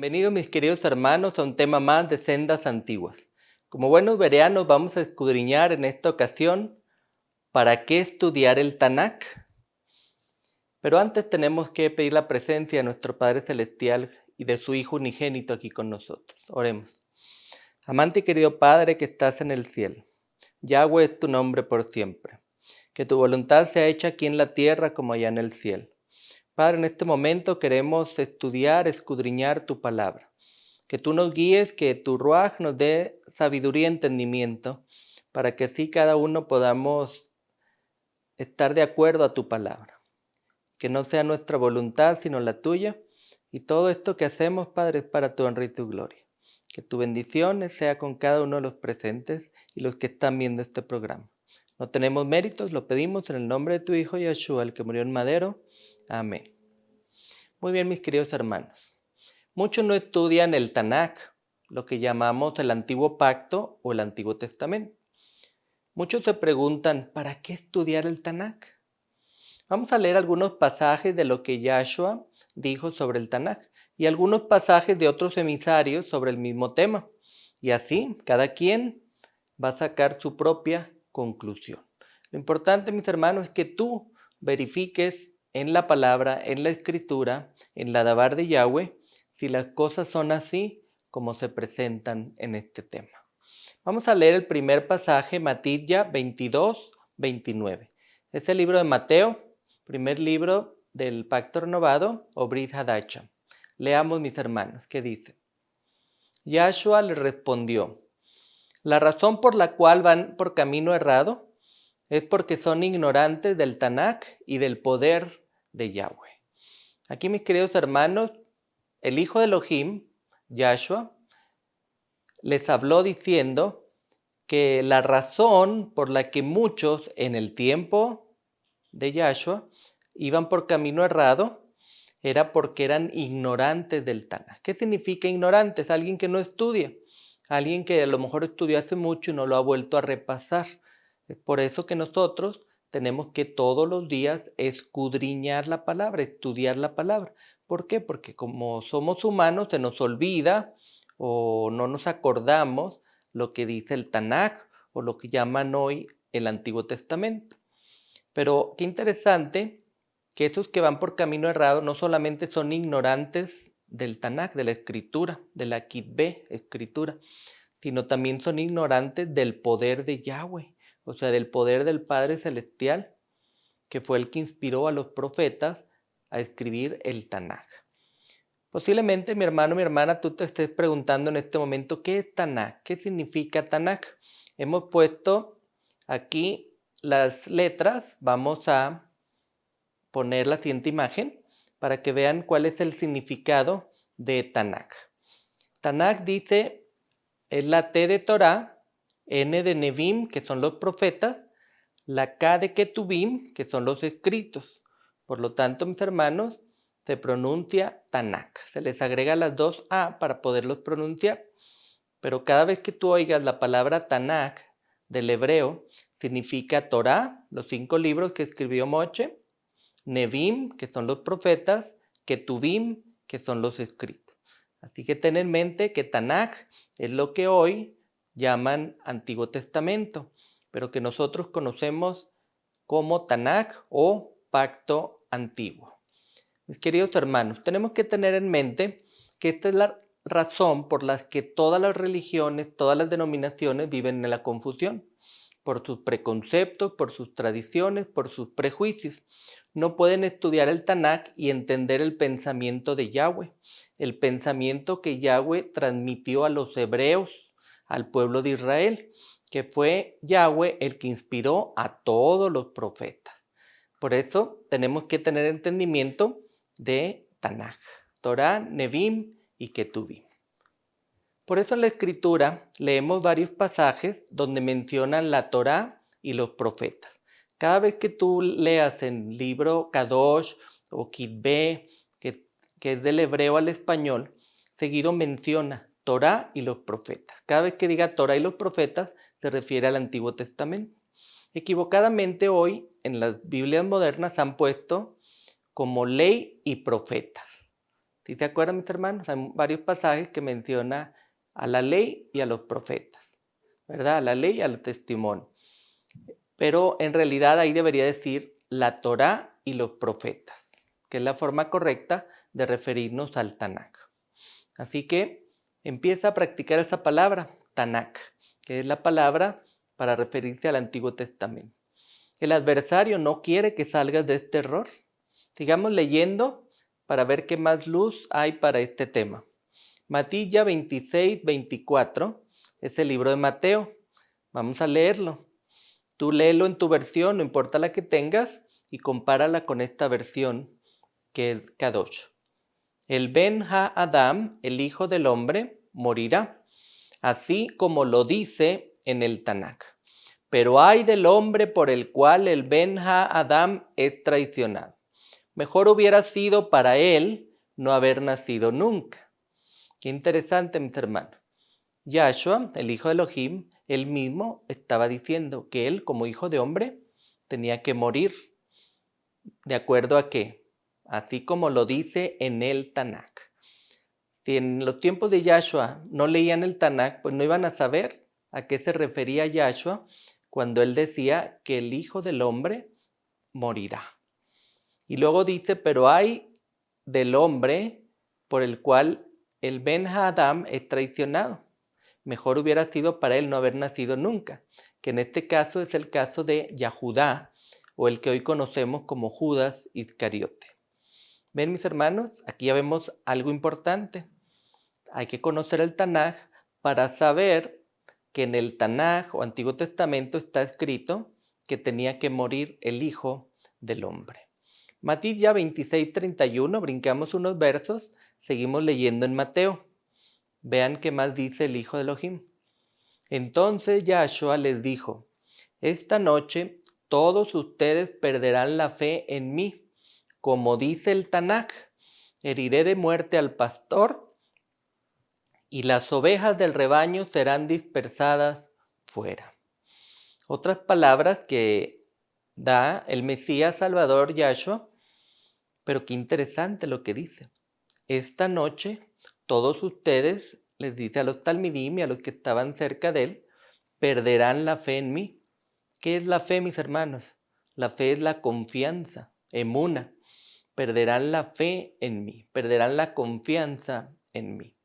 Bienvenidos mis queridos hermanos a un tema más de Sendas Antiguas. Como buenos bereanos vamos a escudriñar en esta ocasión ¿para qué estudiar el Tanakh? Pero antes tenemos que pedir la presencia de nuestro Padre Celestial y de su Hijo unigénito aquí con nosotros. Oremos. Amante y querido Padre que estás en el cielo, Yahweh es tu nombre por siempre. Que tu voluntad sea hecha aquí en la tierra como allá en el cielo. Padre, en este momento queremos estudiar, escudriñar tu palabra. Que tú nos guíes, que tu Ruaj nos dé sabiduría y entendimiento, para que así cada uno podamos estar de acuerdo a tu palabra. Que no sea nuestra voluntad, sino la tuya. Y todo esto que hacemos, Padre, es para tu honra y tu gloria. Que tu bendición sea con cada uno de los presentes y los que están viendo este programa. No tenemos méritos, lo pedimos en el nombre de tu Hijo Yeshua, el que murió en madero. Amén. Muy bien, mis queridos hermanos. Muchos no estudian el Tanakh, lo que llamamos el Antiguo Pacto o el Antiguo Testamento. Muchos se preguntan, ¿para qué estudiar el Tanakh? Vamos a leer algunos pasajes de lo que Yahshua dijo sobre el Tanakh y algunos pasajes de otros emisarios sobre el mismo tema. Y así, cada quien va a sacar su propia conclusión. Lo importante, mis hermanos, es que tú verifiques en la palabra, en la escritura, en la Dabar de Yahweh, si las cosas son así como se presentan en este tema. Vamos a leer el primer pasaje, Matidya 22, 29. Es el libro de Mateo, primer libro del Pacto Renovado o Brit Hadacha. Leamos, mis hermanos, ¿qué dice? Yahshua le respondió, la razón por la cual van por camino errado es porque son ignorantes del Tanakh y del poder de Yahweh. Aquí, mis queridos hermanos, el hijo de Elohim, Yahshua, les habló diciendo que la razón por la que muchos en el tiempo de Yahshua iban por camino errado era porque eran ignorantes del Tanakh. ¿Qué significa ignorantes? Alguien que no estudia, alguien que a lo mejor estudió hace mucho y no lo ha vuelto a repasar. Es por eso que nosotros tenemos que todos los días escudriñar la palabra, estudiar la palabra. ¿Por qué? Porque como somos humanos se nos olvida o no nos acordamos lo que dice el Tanakh o lo que llaman hoy el Antiguo Testamento. Pero qué interesante que esos que van por camino errado no solamente son ignorantes del Tanakh, de la escritura, de la Kitbe, escritura, sino también son ignorantes del poder de Yahweh, o sea, del poder del Padre Celestial, que fue el que inspiró a los profetas a escribir el Tanakh. Posiblemente, mi hermano, mi hermana, tú te estés preguntando en este momento, ¿qué es Tanakh? ¿Qué significa Tanakh? Hemos puesto aquí las letras, vamos a poner la siguiente imagen para que vean cuál es el significado de Tanakh. Tanakh dice, es la T de Torah, N de Nevim, que son los profetas, la K de Ketubim, que son los escritos. Por lo tanto, mis hermanos, se pronuncia Tanakh. Se les agrega las dos A para poderlos pronunciar. Pero cada vez que tú oigas la palabra Tanakh del hebreo, significa Torah, los 5 libros que escribió Moche, Nevim, que son los profetas, Ketuvim, que son los escritos. Así que ten en mente que Tanakh es lo que hoy llaman Antiguo Testamento, pero que nosotros conocemos como Tanakh o Pacto Antiguo. Mis queridos hermanos, tenemos que tener en mente que esta es la razón por la que todas las religiones, todas las denominaciones viven en la confusión, por sus preconceptos, por sus tradiciones, por sus prejuicios. No pueden estudiar el Tanakh y entender el pensamiento de Yahweh, el pensamiento que Yahweh transmitió a los hebreos, al pueblo de Israel, que fue Yahweh el que inspiró a todos los profetas. Por eso tenemos que tener entendimiento de Tanakh, Torah, Nevim y Ketuvim. Por eso en la escritura leemos varios pasajes donde mencionan la Torah y los profetas. Cada vez que tú leas el libro Kadosh o Kitbe, que es del hebreo al español, seguido menciona Torah y los profetas. Cada vez que diga Torah y los profetas, se refiere al Antiguo Testamento. Equivocadamente hoy en las Biblias modernas han puesto como ley y profetas. Si se acuerdan, mis hermanos, hay varios pasajes que menciona a la ley y a los profetas, ¿verdad? A la ley y al testimonio. Pero en realidad ahí debería decir la Torá y los profetas, que es la forma correcta de referirnos al Tanakh. Así que empieza a practicar esa palabra, Tanakh, que es la palabra para referirse al Antiguo Testamento. El adversario no quiere que salgas de este error. Sigamos leyendo para ver qué más luz hay para este tema. Matilla 26, 24 es el libro de Mateo. Vamos a leerlo. Tú léelo en tu versión, no importa la que tengas, y compárala con esta versión que es Kadosh. El Ben Ha-Adam, el Hijo del Hombre, morirá, así como lo dice en el Tanakh. Pero ay del hombre por el cual el Ben Ha-Adam es traicionado. Mejor hubiera sido para él no haber nacido nunca. Qué interesante, mis hermanos. Yahshua, el hijo de Elohim, él mismo estaba diciendo que él, como hijo de hombre, tenía que morir. ¿De acuerdo a qué? Así como lo dice en el Tanakh. Si en los tiempos de Yahshua no leían el Tanakh, pues no iban a saber a qué se refería Yahshua cuando él decía que el hijo del hombre morirá. Y luego dice, pero hay del hombre por el cual el Ben Ha-Adam es traicionado. Mejor hubiera sido para él no haber nacido nunca, que en este caso es el caso de Yahudá, o el que hoy conocemos como Judas Iscariote. ¿Ven, mis hermanos? Aquí ya vemos algo importante. Hay que conocer el Tanaj para saber que en el Tanaj o Antiguo Testamento está escrito que tenía que morir el Hijo del Hombre. Matilla 26:31, brincamos unos versos, seguimos leyendo en Mateo. Vean qué más dice el Hijo de Elohim. Entonces Yahshua les dijo, esta noche todos ustedes perderán la fe en mí. Como dice el Tanakh, heriré de muerte al pastor y las ovejas del rebaño serán dispersadas fuera. Otras palabras que da el Mesías Salvador Yahshua, pero qué interesante lo que dice. Esta noche todos ustedes, les dice a los talmidim y a los que estaban cerca de él, perderán la fe en mí. ¿Qué es la fe, mis hermanos? La fe es la confianza, emuna. Perderán la fe en mí, perderán la confianza en mí.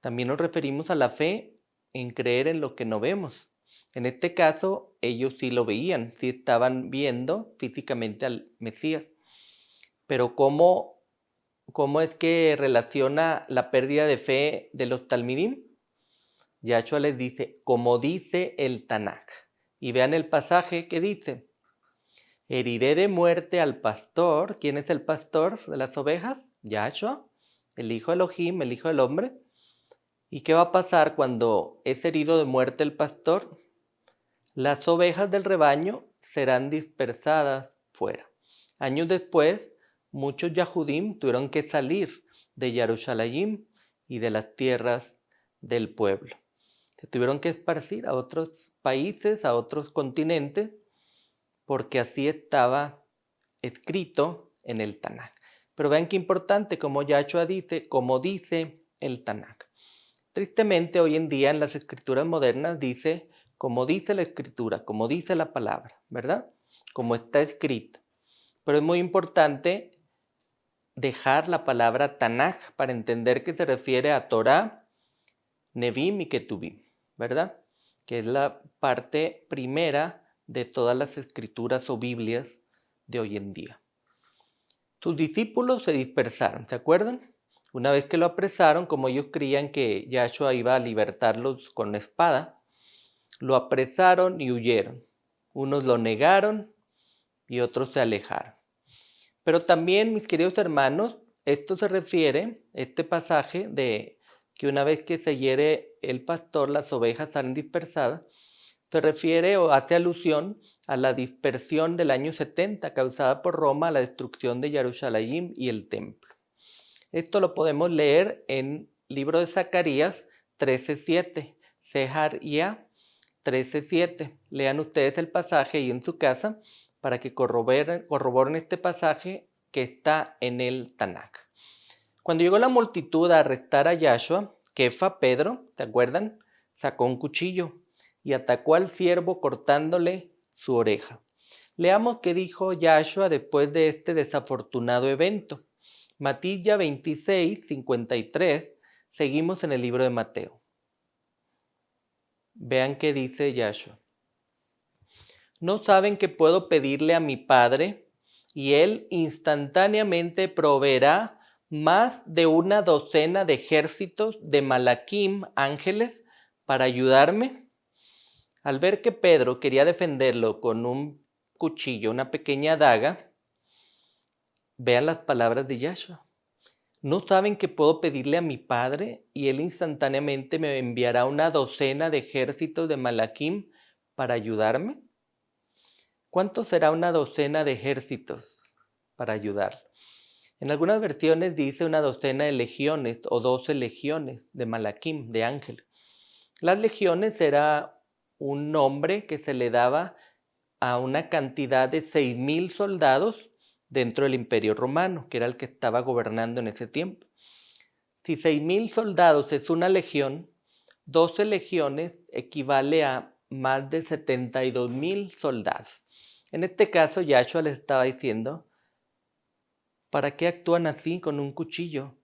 También nos referimos a la fe en creer en lo que no vemos. En este caso, ellos sí lo veían, sí estaban viendo físicamente al Mesías. Pero ¿cómo es que relaciona la pérdida de fe de los talmidim? Yahshua les dice, como dice el Tanakh. Y vean el pasaje que dice, heriré de muerte al pastor. ¿Quién es el pastor de las ovejas? Yahshua, el Hijo de Elohim, el Hijo del Hombre. ¿Y qué va a pasar cuando es herido de muerte el pastor? Las ovejas del rebaño serán dispersadas fuera. Años después, muchos Yahudim tuvieron que salir de Jerusalén y de las tierras del pueblo. Se tuvieron que esparcir a otros países, a otros continentes, porque así estaba escrito en el Tanakh. Pero vean qué importante, como Yahshua dice, como dice el Tanakh. Tristemente, hoy en día en las escrituras modernas dice, como dice la escritura, como dice la palabra, ¿verdad? Como está escrito. Pero es muy importante dejar la palabra Tanakh para entender que se refiere a Torah, Nevim y Ketuvim, ¿verdad? Que es la parte primera de todas las escrituras o Biblias de hoy en día. Sus discípulos se dispersaron, ¿se acuerdan? Una vez que lo apresaron, como ellos creían que Yahshua iba a libertarlos con la espada, lo apresaron y huyeron. Unos lo negaron y otros se alejaron. Pero también, mis queridos hermanos, esto se refiere, este pasaje de que una vez que se hiere el pastor, las ovejas salen dispersadas, se refiere o hace alusión a la dispersión del año 70 causada por Roma a la destrucción de Jerusalén y el templo. Esto lo podemos leer en libro de Zacarías 13:7, Seharía 13:7. Lean ustedes el pasaje ahí en su casa para que corroboren este pasaje que está en el Tanakh. Cuando llegó la multitud a arrestar a Yahshua, Kefa, Pedro, ¿te acuerdan? Sacó un cuchillo y atacó al siervo cortándole su oreja. Leamos qué dijo Yahshua después de este desafortunado evento. Matilla 26, 53. Seguimos en el libro de Mateo. Vean qué dice Yahshua. ¿No saben que puedo pedirle a mi Padre y Él instantáneamente proveerá más de una docena de ejércitos de malaquim, ángeles, para ayudarme? Al ver que Pedro quería defenderlo con un cuchillo, una pequeña daga, vean las palabras de Yahshua. ¿No saben que puedo pedirle a mi Padre y Él instantáneamente me enviará una docena de ejércitos de malaquim para ayudarme? ¿Cuánto será una docena de ejércitos para ayudar? En algunas versiones dice una docena de legiones o 12 legiones de malaquim, de ángel. Las legiones era un nombre que se le daba a una cantidad de 6,000 soldados dentro del Imperio Romano, que era el que estaba gobernando en ese tiempo. Si 6,000 soldados es una legión, 12 legiones equivale a más de 72,000 soldados. En este caso, Yahshua les estaba diciendo, ¿para qué actúan así con un cuchillo?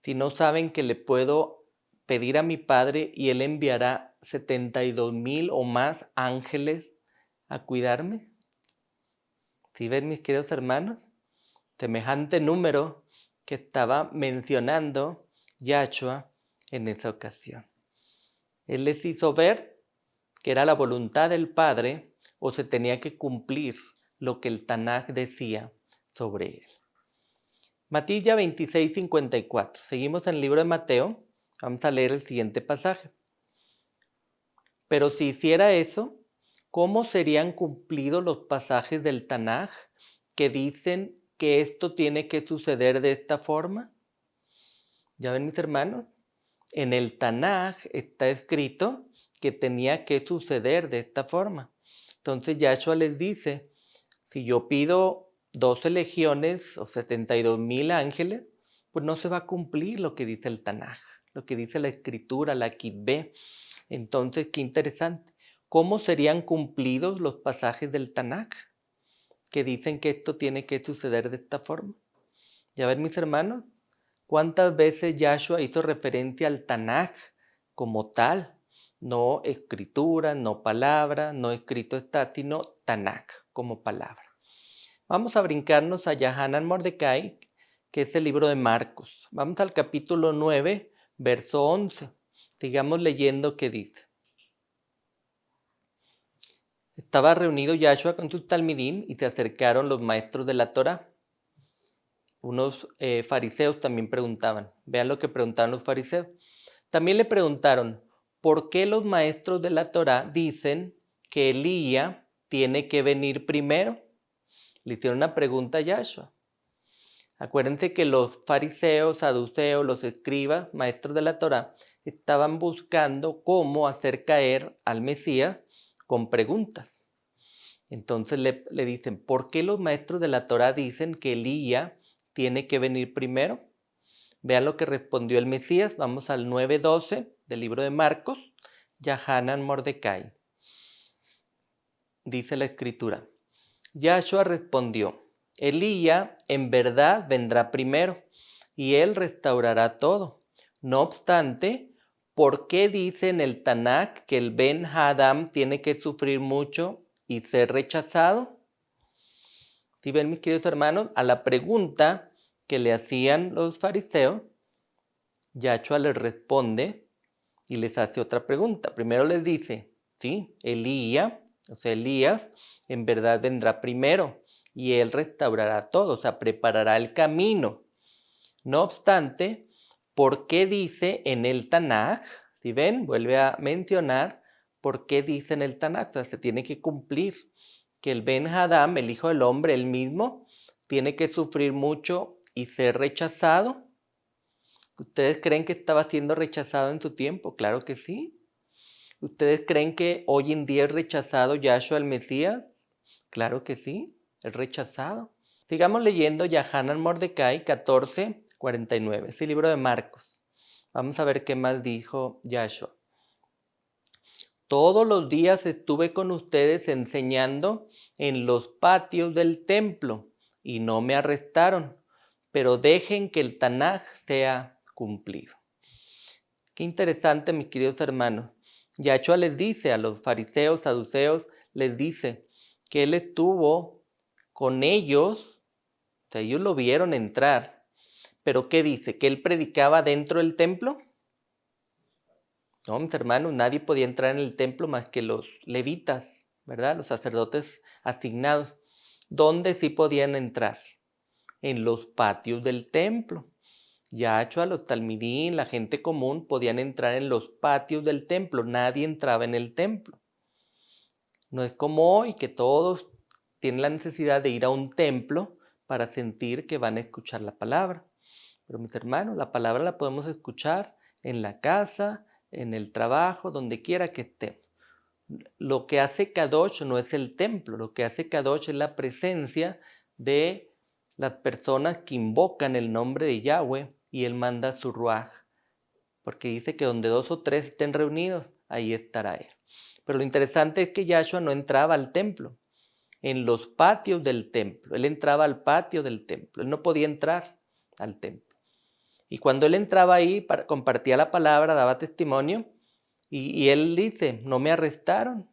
Si no saben que le puedo pedir a mi Padre y Él enviará 72,000 o más ángeles a cuidarme. ¿Sí ven, mis queridos hermanos? Semejante número que estaba mencionando Yahshua en esa ocasión. Él les hizo ver que era la voluntad del Padre o se tenía que cumplir lo que el Tanaj decía sobre él. Matilla 26, 54. Seguimos en el libro de Mateo. Vamos a leer el siguiente pasaje. Pero si hiciera eso, ¿cómo serían cumplidos los pasajes del Tanaj que dicen que esto tiene que suceder de esta forma? ¿Ya ven, mis hermanos? En el Tanaj está escrito que tenía que suceder de esta forma. Entonces Yahshua les dice, si yo pido 12 legiones o 72,000 ángeles, pues no se va a cumplir lo que dice el Tanaj, lo que dice la Escritura, la Kitbé. Entonces, qué interesante. ¿Cómo serían cumplidos los pasajes del Tanaj que dicen que esto tiene que suceder de esta forma? Ya ven, mis hermanos, cuántas veces Yahshua hizo referencia al Tanaj como tal. No escritura, no palabra, no escrito está, sino Tanaj como palabra. Vamos a brincarnos a Yahanan Mordecai, que es el libro de Marcos. Vamos al capítulo 9, verso 11. Sigamos leyendo qué dice. Estaba reunido Yahshua con sus talmidín y se acercaron los maestros de la Torá. Unos fariseos también preguntaban. Vean lo que preguntaban los fariseos. También le preguntaron, ¿por qué los maestros de la Torá dicen que Elías tiene que venir primero? Le hicieron una pregunta a Yahshua. Acuérdense que los fariseos, saduceos, los escribas, maestros de la Torá, estaban buscando cómo hacer caer al Mesías con preguntas. Entonces le dicen, ¿por qué los maestros de la Torá dicen que Elías tiene que venir primero? Vean lo que respondió el Mesías. Vamos al 9:12 del libro de Marcos, Yahanan Mordecai. Dice la escritura. Yahshua respondió, Elías en verdad vendrá primero y él restaurará todo. No obstante, ¿por qué dice en el Tanaj que el Ben Hadam tiene que sufrir mucho y ser rechazado? Si ven, mis queridos hermanos, a la pregunta que le hacían los fariseos, Yahshua les responde y les hace otra pregunta. Primero les dice, sí, Elías en verdad vendrá primero y él restaurará todo, o sea, preparará el camino. No obstante, ¿por qué dice en el Tanaj? Si ven, vuelve a mencionar por qué dice en el Tanaj, o sea, se tiene que cumplir que el Ben Hadam, el Hijo del Hombre, él mismo, tiene que sufrir mucho y ser rechazado. ¿Ustedes creen que estaba siendo rechazado en su tiempo? Claro que sí. ¿Ustedes creen que hoy en día es rechazado Yahshua el Mesías? Claro que sí, es rechazado. Sigamos leyendo Yahanan Mordecai 14, 49. Es el libro de Marcos. Vamos a ver qué más dijo Yahshua. Todos los días estuve con ustedes enseñando en los patios del templo y no me arrestaron, pero dejen que el Tanaj sea cumplido. Qué interesante, mis queridos hermanos. Yahshua les dice a los fariseos, saduceos, les dice que él estuvo con ellos, o sea, ellos lo vieron entrar, pero ¿qué dice? ¿Que él predicaba dentro del templo? No, mis hermanos, nadie podía entrar en el templo más que los levitas, ¿verdad? Los sacerdotes asignados. ¿Dónde sí podían entrar? En los patios del templo. Yahshua, los talmidín, la gente común podían entrar en los patios del templo. Nadie entraba en el templo. No es como hoy que todos tienen la necesidad de ir a un templo para sentir que van a escuchar la palabra. Pero mis hermanos, la palabra la podemos escuchar en la casa, en el trabajo, donde quiera que estemos. Lo que hace Kadosh no es el templo, lo que hace Kadosh es la presencia de las personas que invocan el nombre de Yahweh y Él manda su Ruaj, porque dice que donde 2 o 3 estén reunidos, ahí estará Él. Pero lo interesante es que Yahshua no entraba al templo, en los patios del templo. Él entraba al patio del templo, Él no podía entrar al templo. Y cuando Él entraba ahí, compartía la palabra, daba testimonio, y Él dice, no me arrestaron,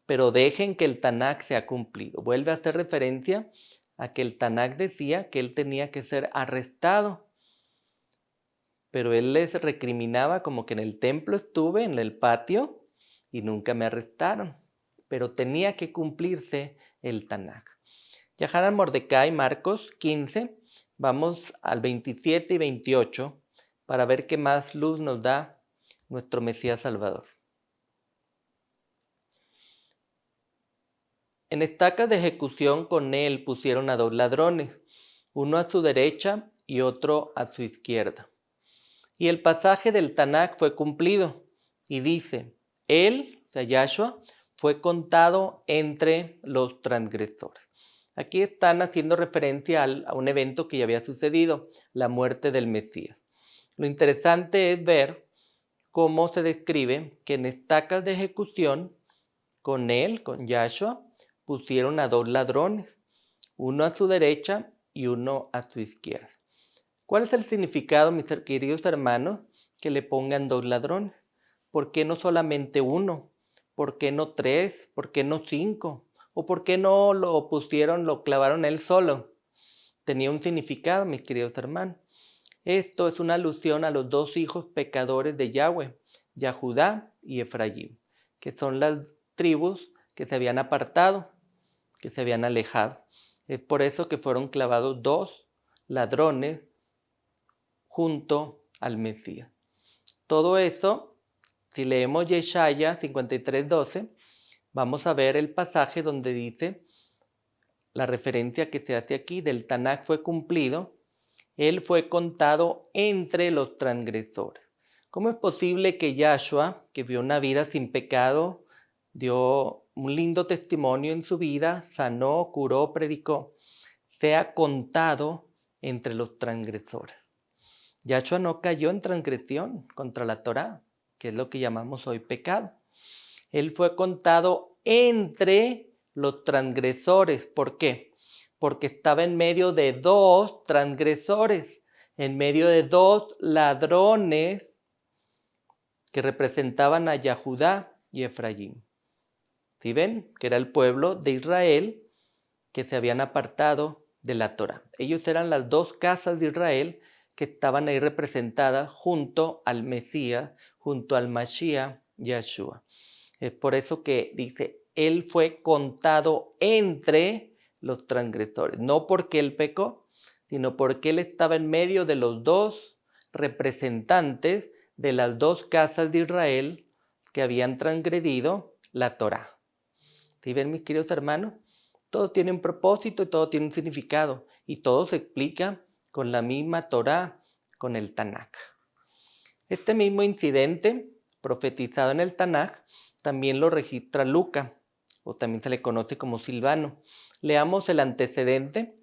pero dejen que el Tanaj sea cumplido. Vuelve a hacer referencia a que el Tanaj decía que Él tenía que ser arrestado. Pero Él les recriminaba como que en el templo estuve, en el patio, y nunca me arrestaron. Pero tenía que cumplirse el Tanaj. Yahanan Mordecai, Marcos 15, vamos al 27 y 28 para ver qué más luz nos da nuestro Mesías Salvador. En estacas de ejecución con él pusieron a 2 ladrones, uno a su derecha y otro a su izquierda. Y el pasaje del Tanaj fue cumplido, y dice, él, o sea, Yahshua, fue contado entre los transgresores. Aquí están haciendo referencia a un evento que ya había sucedido, la muerte del Mesías. Lo interesante es ver cómo se describe que en estacas de ejecución, con él, con Yahshua, pusieron a 2 ladrones, uno a su derecha y uno a su izquierda. ¿Cuál es el significado, mis queridos hermanos, que le pongan 2 ladrones? ¿Por qué no solamente uno? ¿Por qué no 3? ¿Por qué no 5? ¿O por qué no lo pusieron, lo clavaron él solo? Tenía un significado, mis queridos hermanos. Esto es una alusión a los 2 hijos pecadores de Yahweh, Yahudá y Efraín, que son las tribus que se habían apartado, que se habían alejado. Es por eso que fueron clavados 2 ladrones junto al Mesías. Todo eso, si leemos Yeshaya 53:12, vamos a ver el pasaje donde dice la referencia que se hace aquí del Tanaj fue cumplido, él fue contado entre los transgresores. ¿Cómo es posible que Yahshua, que vio una vida sin pecado, dio un lindo testimonio en su vida, sanó, curó, predicó, sea contado entre los transgresores? Yahshua no cayó en transgresión contra la Torá, que es lo que llamamos hoy pecado. Él fue contado entre los transgresores. ¿Por qué? Porque estaba en medio de 2 transgresores, en medio de 2 ladrones que representaban a Yahudá y Efraín. ¿Sí ven? Que era el pueblo de Israel que se habían apartado de la Torá. Ellos eran las 2 casas de Israel que estaban ahí representadas junto al Mesías, junto al Mashiach Yahshua. Es por eso que dice, él fue contado entre los transgresores, no porque él pecó, sino porque él estaba en medio de los 2 representantes de las 2 casas de Israel que habían transgredido la Torá. ¿Sí ven, mis queridos hermanos? Todo tiene un propósito y todo tiene un significado, y todo se explica con la misma Torá, con el Tanaj. Este mismo incidente, profetizado en el Tanaj, también lo registra Lucas, o también se le conoce como Silvano. Leamos el antecedente,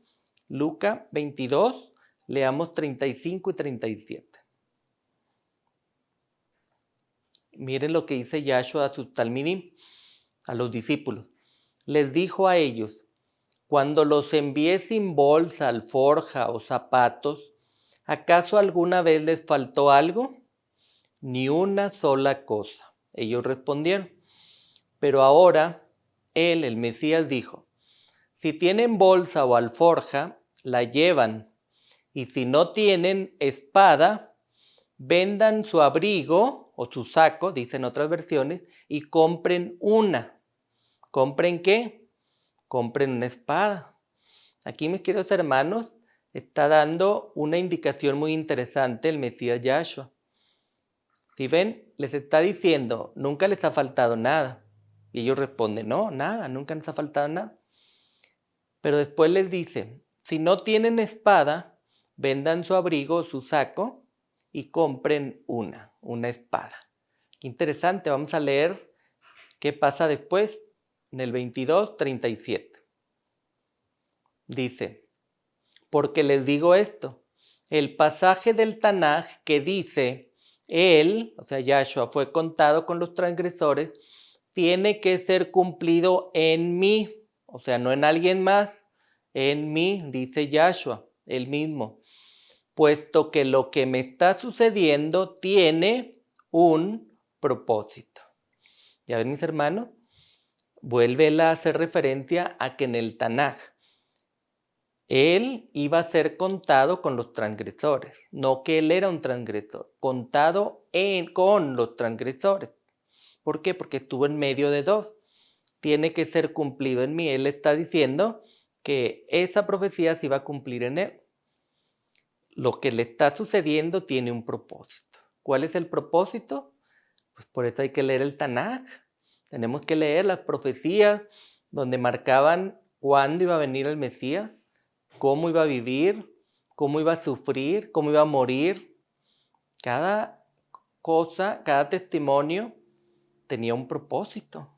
Lucas 22, Leamos 35 y 37. Miren lo que dice Yahshua a sus talmidim, a los discípulos. Les dijo a ellos, cuando los envié sin bolsa, alforja o zapatos, ¿acaso alguna vez les faltó algo? Ni una sola cosa. Ellos respondieron. Pero ahora, él, el Mesías, dijo, si tienen bolsa o alforja, la llevan. Y si no tienen espada, vendan su abrigo o su saco, dicen otras versiones, y compren una. ¿Compren qué? Compren una espada. Aquí, mis queridos hermanos, está dando una indicación muy interesante el Mesías Yahshua. Si ven, les está diciendo, nunca les ha faltado nada. Y ellos responden, no, nada, nunca nos ha faltado nada. Pero después les dice, si no tienen espada, vendan su abrigo o su saco y compren una espada. Qué interesante, vamos a leer qué pasa después en el 22:37. Dice, porque les digo esto, el pasaje del Tanaj que dice, él, o sea, Yahshua, fue contado con los transgresores, tiene que ser cumplido en mí, o sea, no en alguien más, en mí, dice Yahshua, él mismo, puesto que lo que me está sucediendo tiene un propósito. Ya ven, mis hermanos, vuelve a hacer referencia a que en el Tanaj, él iba a ser contado con los transgresores, no que él era un transgresor, contado con los transgresores. ¿Por qué? Porque estuvo en medio de dos. Tiene que ser cumplido en mí. Él está diciendo que esa profecía se iba a cumplir en él. Lo que le está sucediendo tiene un propósito. ¿Cuál es el propósito? Pues por eso hay que leer el Tanaj. Tenemos que leer las profecías donde marcaban cuándo iba a venir el Mesías, cómo iba a vivir, cómo iba a sufrir, cómo iba a morir. Cada cosa, cada testimonio tenía un propósito.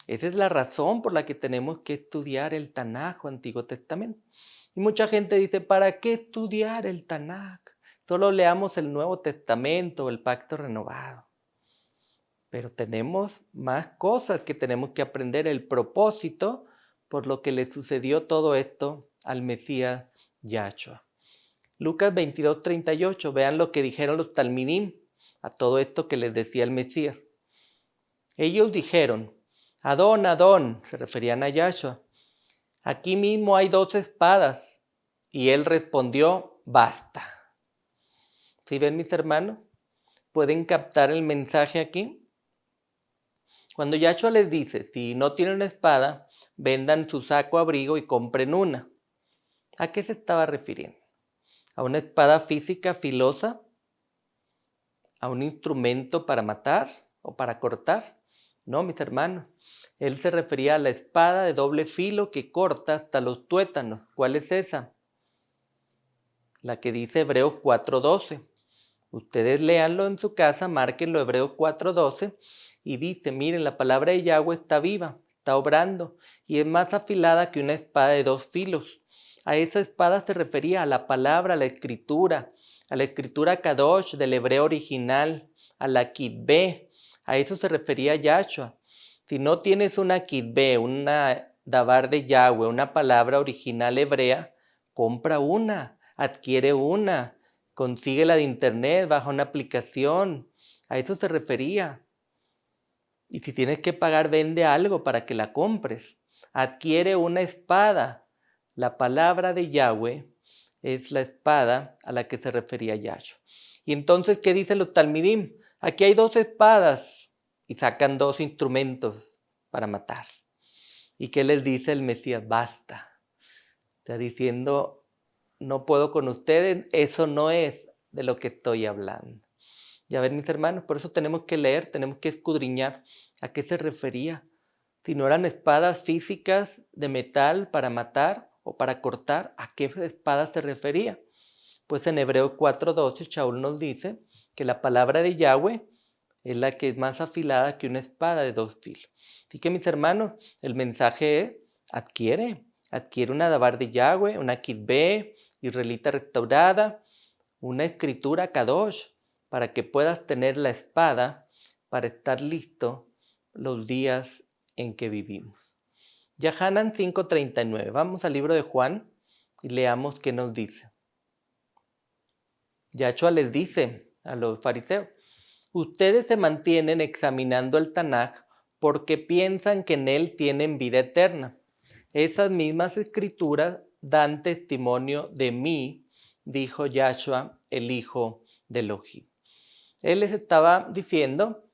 Esa es la razón por la que tenemos que estudiar el Tanaj o Antiguo Testamento. Y mucha gente dice, ¿para qué estudiar el Tanaj? Solo leamos el Nuevo Testamento o el Pacto Renovado. Pero tenemos más cosas que tenemos que aprender, el propósito por lo que le sucedió todo esto al Mesías Yahshua. Lucas 22:38, vean lo que dijeron los talmidim a todo esto que les decía el Mesías. Ellos dijeron, Adón, Adón, se referían a Yahshua, aquí mismo hay 2 espadas. Y él respondió, basta. ¿Sí ven, mis hermanos? ¿Pueden captar el mensaje aquí? Cuando Yahshua les dice, si no tienen una espada, vendan su saco, abrigo y compren una. ¿A qué se estaba refiriendo? ¿A una espada física filosa? ¿A un instrumento para matar o para cortar? No, mis hermanos. Él se refería a la espada de doble filo que corta hasta los tuétanos. ¿Cuál es esa? La que dice Hebreos 4:12. Ustedes léanlo en su casa, márquenlo Hebreos 4:12 y dice, miren, la palabra de Yahweh está viva, está obrando y es más afilada que una espada de 2 filos. A esa espada se refería a la palabra, a la escritura Kadosh del hebreo original, a la Kitbe. A eso se refería Yahshua. Si no tienes una Kitbe, una Dabar de Yahweh, una palabra original hebrea, compra una, adquiere una, consíguela de internet, baja una aplicación. A eso se refería. Y si tienes que pagar, vende algo para que la compres. Adquiere una espada. La palabra de Yahweh es la espada a la que se refería Yahshua. Y entonces, ¿qué dicen los talmidim? Aquí hay 2 espadas y sacan 2 instrumentos para matar. ¿Y qué les dice el Mesías? Basta. Está diciendo, no puedo con ustedes, eso no es de lo que estoy hablando. Ya ven, mis hermanos, por eso tenemos que leer, tenemos que escudriñar a qué se refería. Si no eran espadas físicas de metal para matar o para cortar, ¿a qué espada se refería? Pues en Hebreos 4:12 Shaul nos dice que la palabra de Yahweh es la que es más afilada que una espada de 2 filos. Así que, mis hermanos, el mensaje es, adquiere una Dabar de Yahweh, una Kitbe, israelita restaurada, una escritura kadosh, para que puedas tener la espada para estar listo los días en que vivimos. Yahanan 5:39. Vamos al libro de Juan y leamos qué nos dice. Yahshua les dice a los fariseos: ustedes se mantienen examinando el Tanaj porque piensan que en él tienen vida eterna. Esas mismas escrituras dan testimonio de mí, dijo Yahshua, el hijo de Elohim. Él les estaba diciendo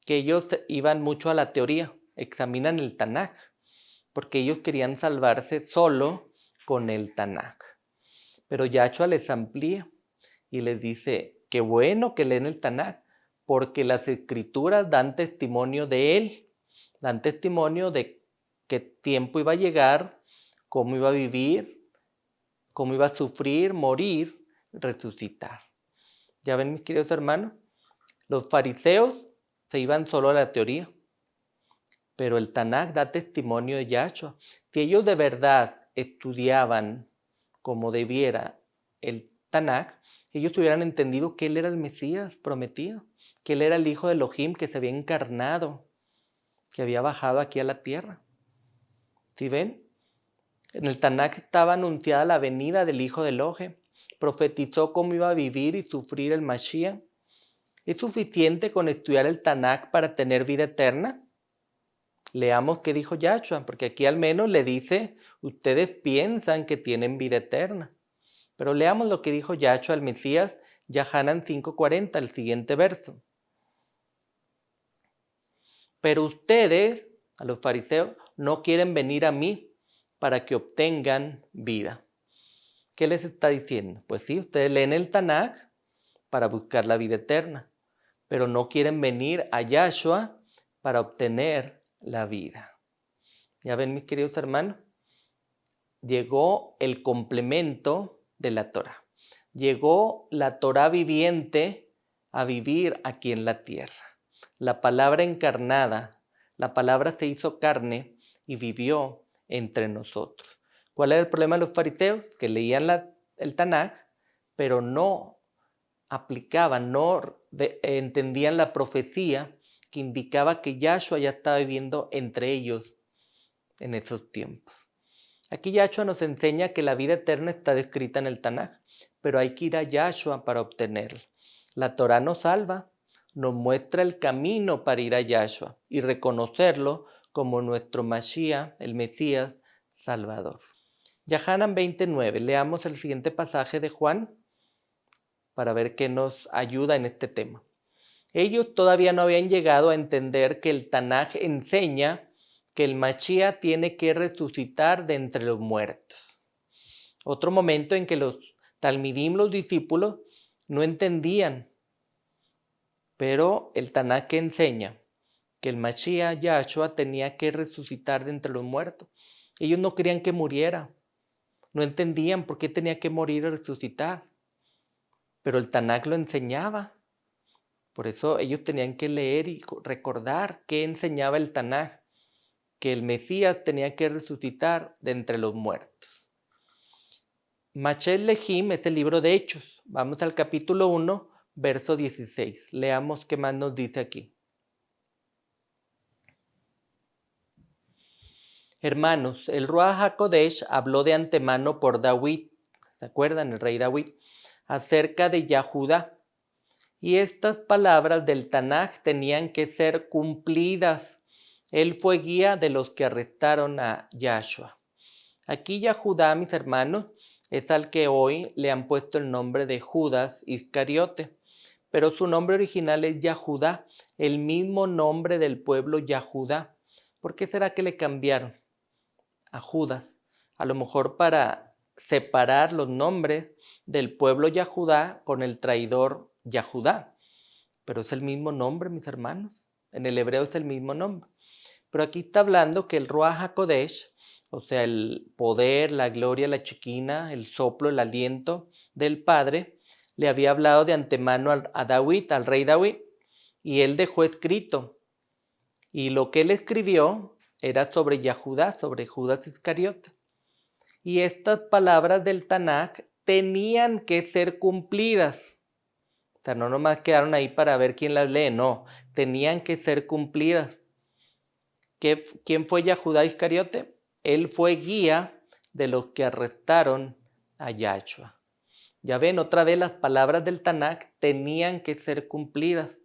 que ellos iban mucho a la teoría, examinan el Tanaj, porque ellos querían salvarse solo con el Tanaj. Pero Yahshua les amplía y les dice: qué bueno que leen el Tanaj, porque las escrituras dan testimonio de él, dan testimonio de qué tiempo iba a llegar, cómo iba a vivir, cómo iba a sufrir, morir, resucitar. Ya ven, mis queridos hermanos, los fariseos se iban solo a la teoría, pero el Tanaj da testimonio de Yahshua. Si ellos de verdad estudiaban como debiera el Tanaj, ellos hubieran entendido que él era el Mesías prometido, que él era el hijo de Elohim que se había encarnado, que había bajado aquí a la tierra. ¿Sí ven? En el Tanaj estaba anunciada la venida del hijo de Elohim, profetizó cómo iba a vivir y sufrir el Mashiach. ¿Es suficiente con estudiar el Tanaj para tener vida eterna? Leamos qué dijo Yahshua, porque aquí al menos le dice: ustedes piensan que tienen vida eterna. Pero leamos lo que dijo Yahshua al Mesías, Yahanan 5:40, el siguiente verso. Pero ustedes, a los fariseos, no quieren venir a mí para que obtengan vida. ¿Qué les está diciendo? Pues sí, ustedes leen el Tanaj para buscar la vida eterna, pero no quieren venir a Yahshua para obtener la vida. Ya ven, mis queridos hermanos, llegó el complemento de la Torah. Llegó la Torah viviente a vivir aquí en la tierra. La palabra encarnada, la palabra se hizo carne y vivió entre nosotros. ¿Cuál era el problema de los fariseos? Que leían el Tanaj, pero no aplicaban, no entendían la profecía que indicaba que Yahshua ya estaba viviendo entre ellos en esos tiempos. Aquí Yahshua nos enseña que la vida eterna está descrita en el Tanaj, pero hay que ir a Yahshua para obtenerla. La Torah nos salva, nos muestra el camino para ir a Yahshua y reconocerlo como nuestro Mashiach, el Mesías Salvador. Yahanan 29, leamos el siguiente pasaje de Juan para ver qué nos ayuda en este tema. Ellos todavía no habían llegado a entender que el Tanaj enseña que el Mashiach tiene que resucitar de entre los muertos. Otro momento en que los talmidim, los discípulos, no entendían, pero el Tanaj enseña que el Mashiach, Yahshua, tenía que resucitar de entre los muertos. Ellos no querían que muriera, no entendían por qué tenía que morir y resucitar, pero el Tanaj lo enseñaba. Por eso ellos tenían que leer y recordar qué enseñaba el Tanaj, que el Mesías tenía que resucitar de entre los muertos. Machet Lehim es el libro de Hechos. Vamos al capítulo 1, verso 16. Leamos qué más nos dice aquí. Hermanos, el Ruach HaKodesh habló de antemano por David, ¿se acuerdan? El rey David, acerca de Yahudá. Y estas palabras del Tanaj tenían que ser cumplidas. Él fue guía de los que arrestaron a Yahshua. Aquí Yahudá, mis hermanos, es al que hoy le han puesto el nombre de Judas Iscariote, pero su nombre original es Yahudá, el mismo nombre del pueblo Yahudá. ¿Por qué será que le cambiaron a Judas? A lo mejor para separar los nombres del pueblo Yahudá con el traidor Yahudá, pero es el mismo nombre, mis hermanos. En el hebreo es el mismo nombre. Pero aquí está hablando que el Ruach HaKodesh, o sea, el poder, la gloria, la chequina, el soplo, el aliento del Padre, le había hablado de antemano a David, al rey David, y él dejó escrito. Y lo que él escribió era sobre Yahudá, sobre Judas Iscariote. Y estas palabras del Tanaj tenían que ser cumplidas. O sea, no nomás quedaron ahí para ver quién las lee, no, tenían que ser cumplidas. ¿Quién fue Yahudá Iscariote? Él fue guía de los que arrestaron a Yahshua. Ya ven, otra vez las palabras del Tanakh tenían que ser cumplidas.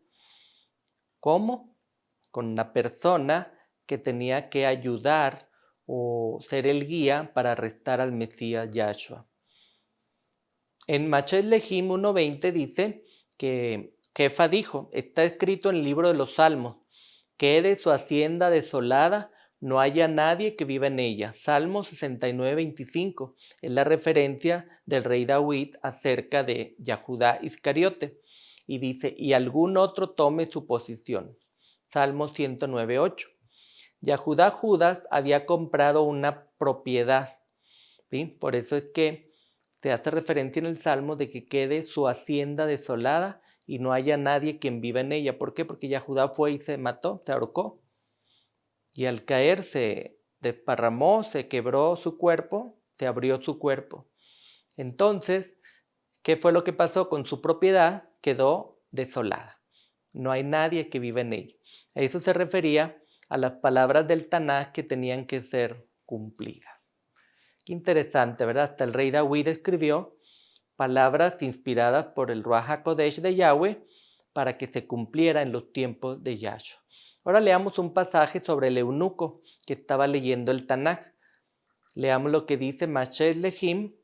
¿Cómo? Con una persona que tenía que ayudar o ser el guía para arrestar al Mesías Yahshua. En Machet Lehim 1.20 dice que Jefa dijo, está escrito en el libro de los Salmos, quede su hacienda desolada, no haya nadie que viva en ella. Salmo 69.25 es la referencia del rey David acerca de Yahudá Iscariote. Y dice, y algún otro tome su posición. Salmo 109.8. Yahudá Judas había comprado una propiedad. ¿Sí? Por eso es que se hace referencia en el Salmo de que quede su hacienda desolada y no haya nadie quien viva en ella. ¿Por qué? Porque Yahudá fue y se mató, se ahorcó. Y al caer se desparramó, se quebró su cuerpo, se abrió su cuerpo. Entonces, ¿qué fue lo que pasó con su propiedad? Quedó desolada. No hay nadie que viva en ella. A eso se refería a las palabras del Tanakh que tenían que ser cumplidas. Qué interesante, ¿verdad? Hasta el rey David escribió palabras inspiradas por el Ruach HaKodesh de Yahweh para que se cumpliera en los tiempos de Yahshua. Ahora leamos un pasaje sobre el eunuco que estaba leyendo el Tanakh. Leamos lo que dice Machet Lehim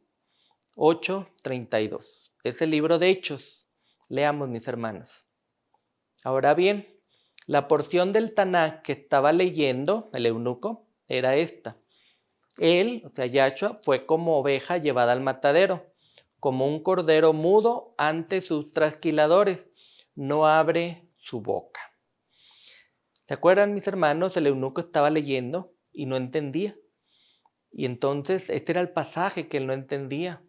8:32. Es el libro de Hechos. Leamos, mis hermanos. Ahora bien, la porción del Tanakh que estaba leyendo el eunuco era esta. Él, o sea, Yahshua, fue como oveja llevada al matadero, como un cordero mudo ante sus trasquiladores, no abre su boca. ¿Se acuerdan, mis hermanos? El eunuco estaba leyendo y no entendía. Y entonces este era el pasaje que él no entendía.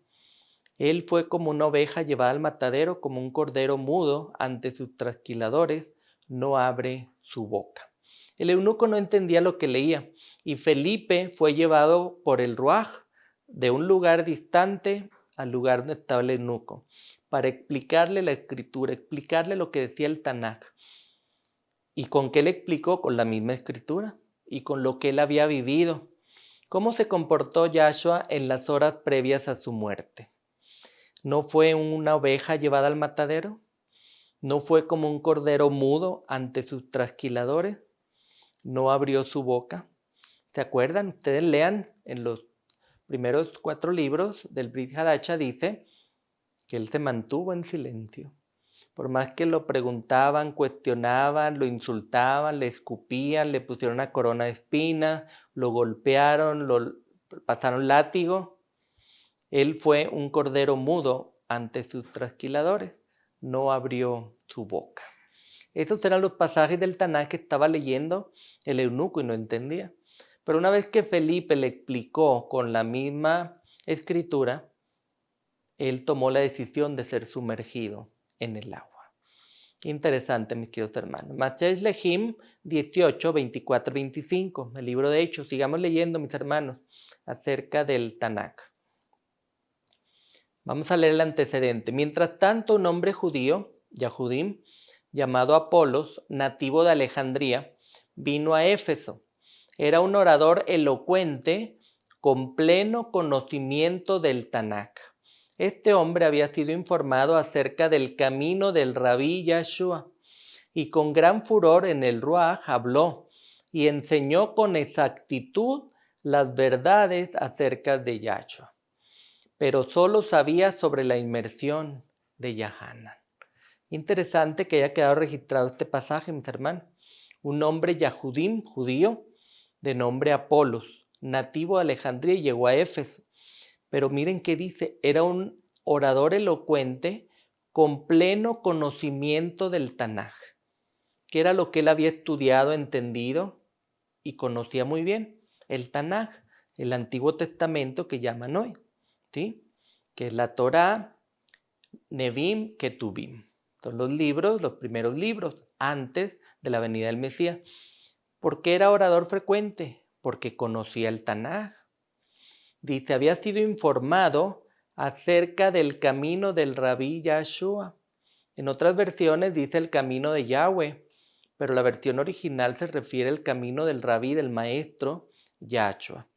Él fue como una oveja llevada al matadero, como un cordero mudo ante sus trasquiladores, no abre su boca. El eunuco no entendía lo que leía y Felipe fue llevado por el Ruaj de un lugar distante al lugar donde estaba el eunuco para explicarle la escritura, explicarle lo que decía el Tanakh. ¿Y con qué le explicó? Con la misma escritura y con lo que él había vivido. ¿Cómo se comportó Yahshua en las horas previas a su muerte? ¿No fue una oveja llevada al matadero? ¿No fue como un cordero mudo ante sus trasquiladores? ¿No abrió su boca? ¿Se acuerdan? Ustedes lean en los primeros 4 libros del Brit Hadacha, dice que él se mantuvo en silencio. Por más que lo preguntaban, cuestionaban, lo insultaban, le escupían, le pusieron una corona de espinas, lo golpearon, lo pasaron látigo. Él fue un cordero mudo ante sus trasquiladores, no abrió su boca. Esos eran los pasajes del Tanakh que estaba leyendo el eunuco y no entendía. Pero una vez que Felipe le explicó con la misma escritura, él tomó la decisión de ser sumergido en el agua. Qué interesante, mis queridos hermanos. Machet Lehim 18, 24, 25, el libro de Hechos. Sigamos leyendo, mis hermanos, acerca del Tanakh. Vamos a leer el antecedente. Mientras tanto, un hombre judío, Yahudim, llamado Apolos, nativo de Alejandría, vino a Éfeso. Era un orador elocuente con pleno conocimiento del Tanakh. Este hombre había sido informado acerca del camino del Rabí Yahshua y con gran furor en el Ruaj habló y enseñó con exactitud las verdades acerca de Yahshua. Pero solo sabía sobre la inmersión de Yahanan. Interesante que haya quedado registrado este pasaje, mis hermanos. Un hombre Yahudim, judío, de nombre Apolos, nativo de Alejandría, y llegó a Éfeso. Pero miren qué dice, era un orador elocuente con pleno conocimiento del Tanaj, que era lo que él había estudiado, entendido y conocía muy bien. El Tanaj, el Antiguo Testamento que llaman hoy, ¿sí? Que es la Torá, Nevim, Ketuvim. Son los libros, los primeros libros, antes de la venida del Mesías. ¿Por qué era orador frecuente? Porque conocía el Tanaj. Dice, había sido informado acerca del camino del Rabí Yahshua. En otras versiones dice el camino de Yahweh, pero la versión original se refiere al camino del Rabí, del maestro Yahshua.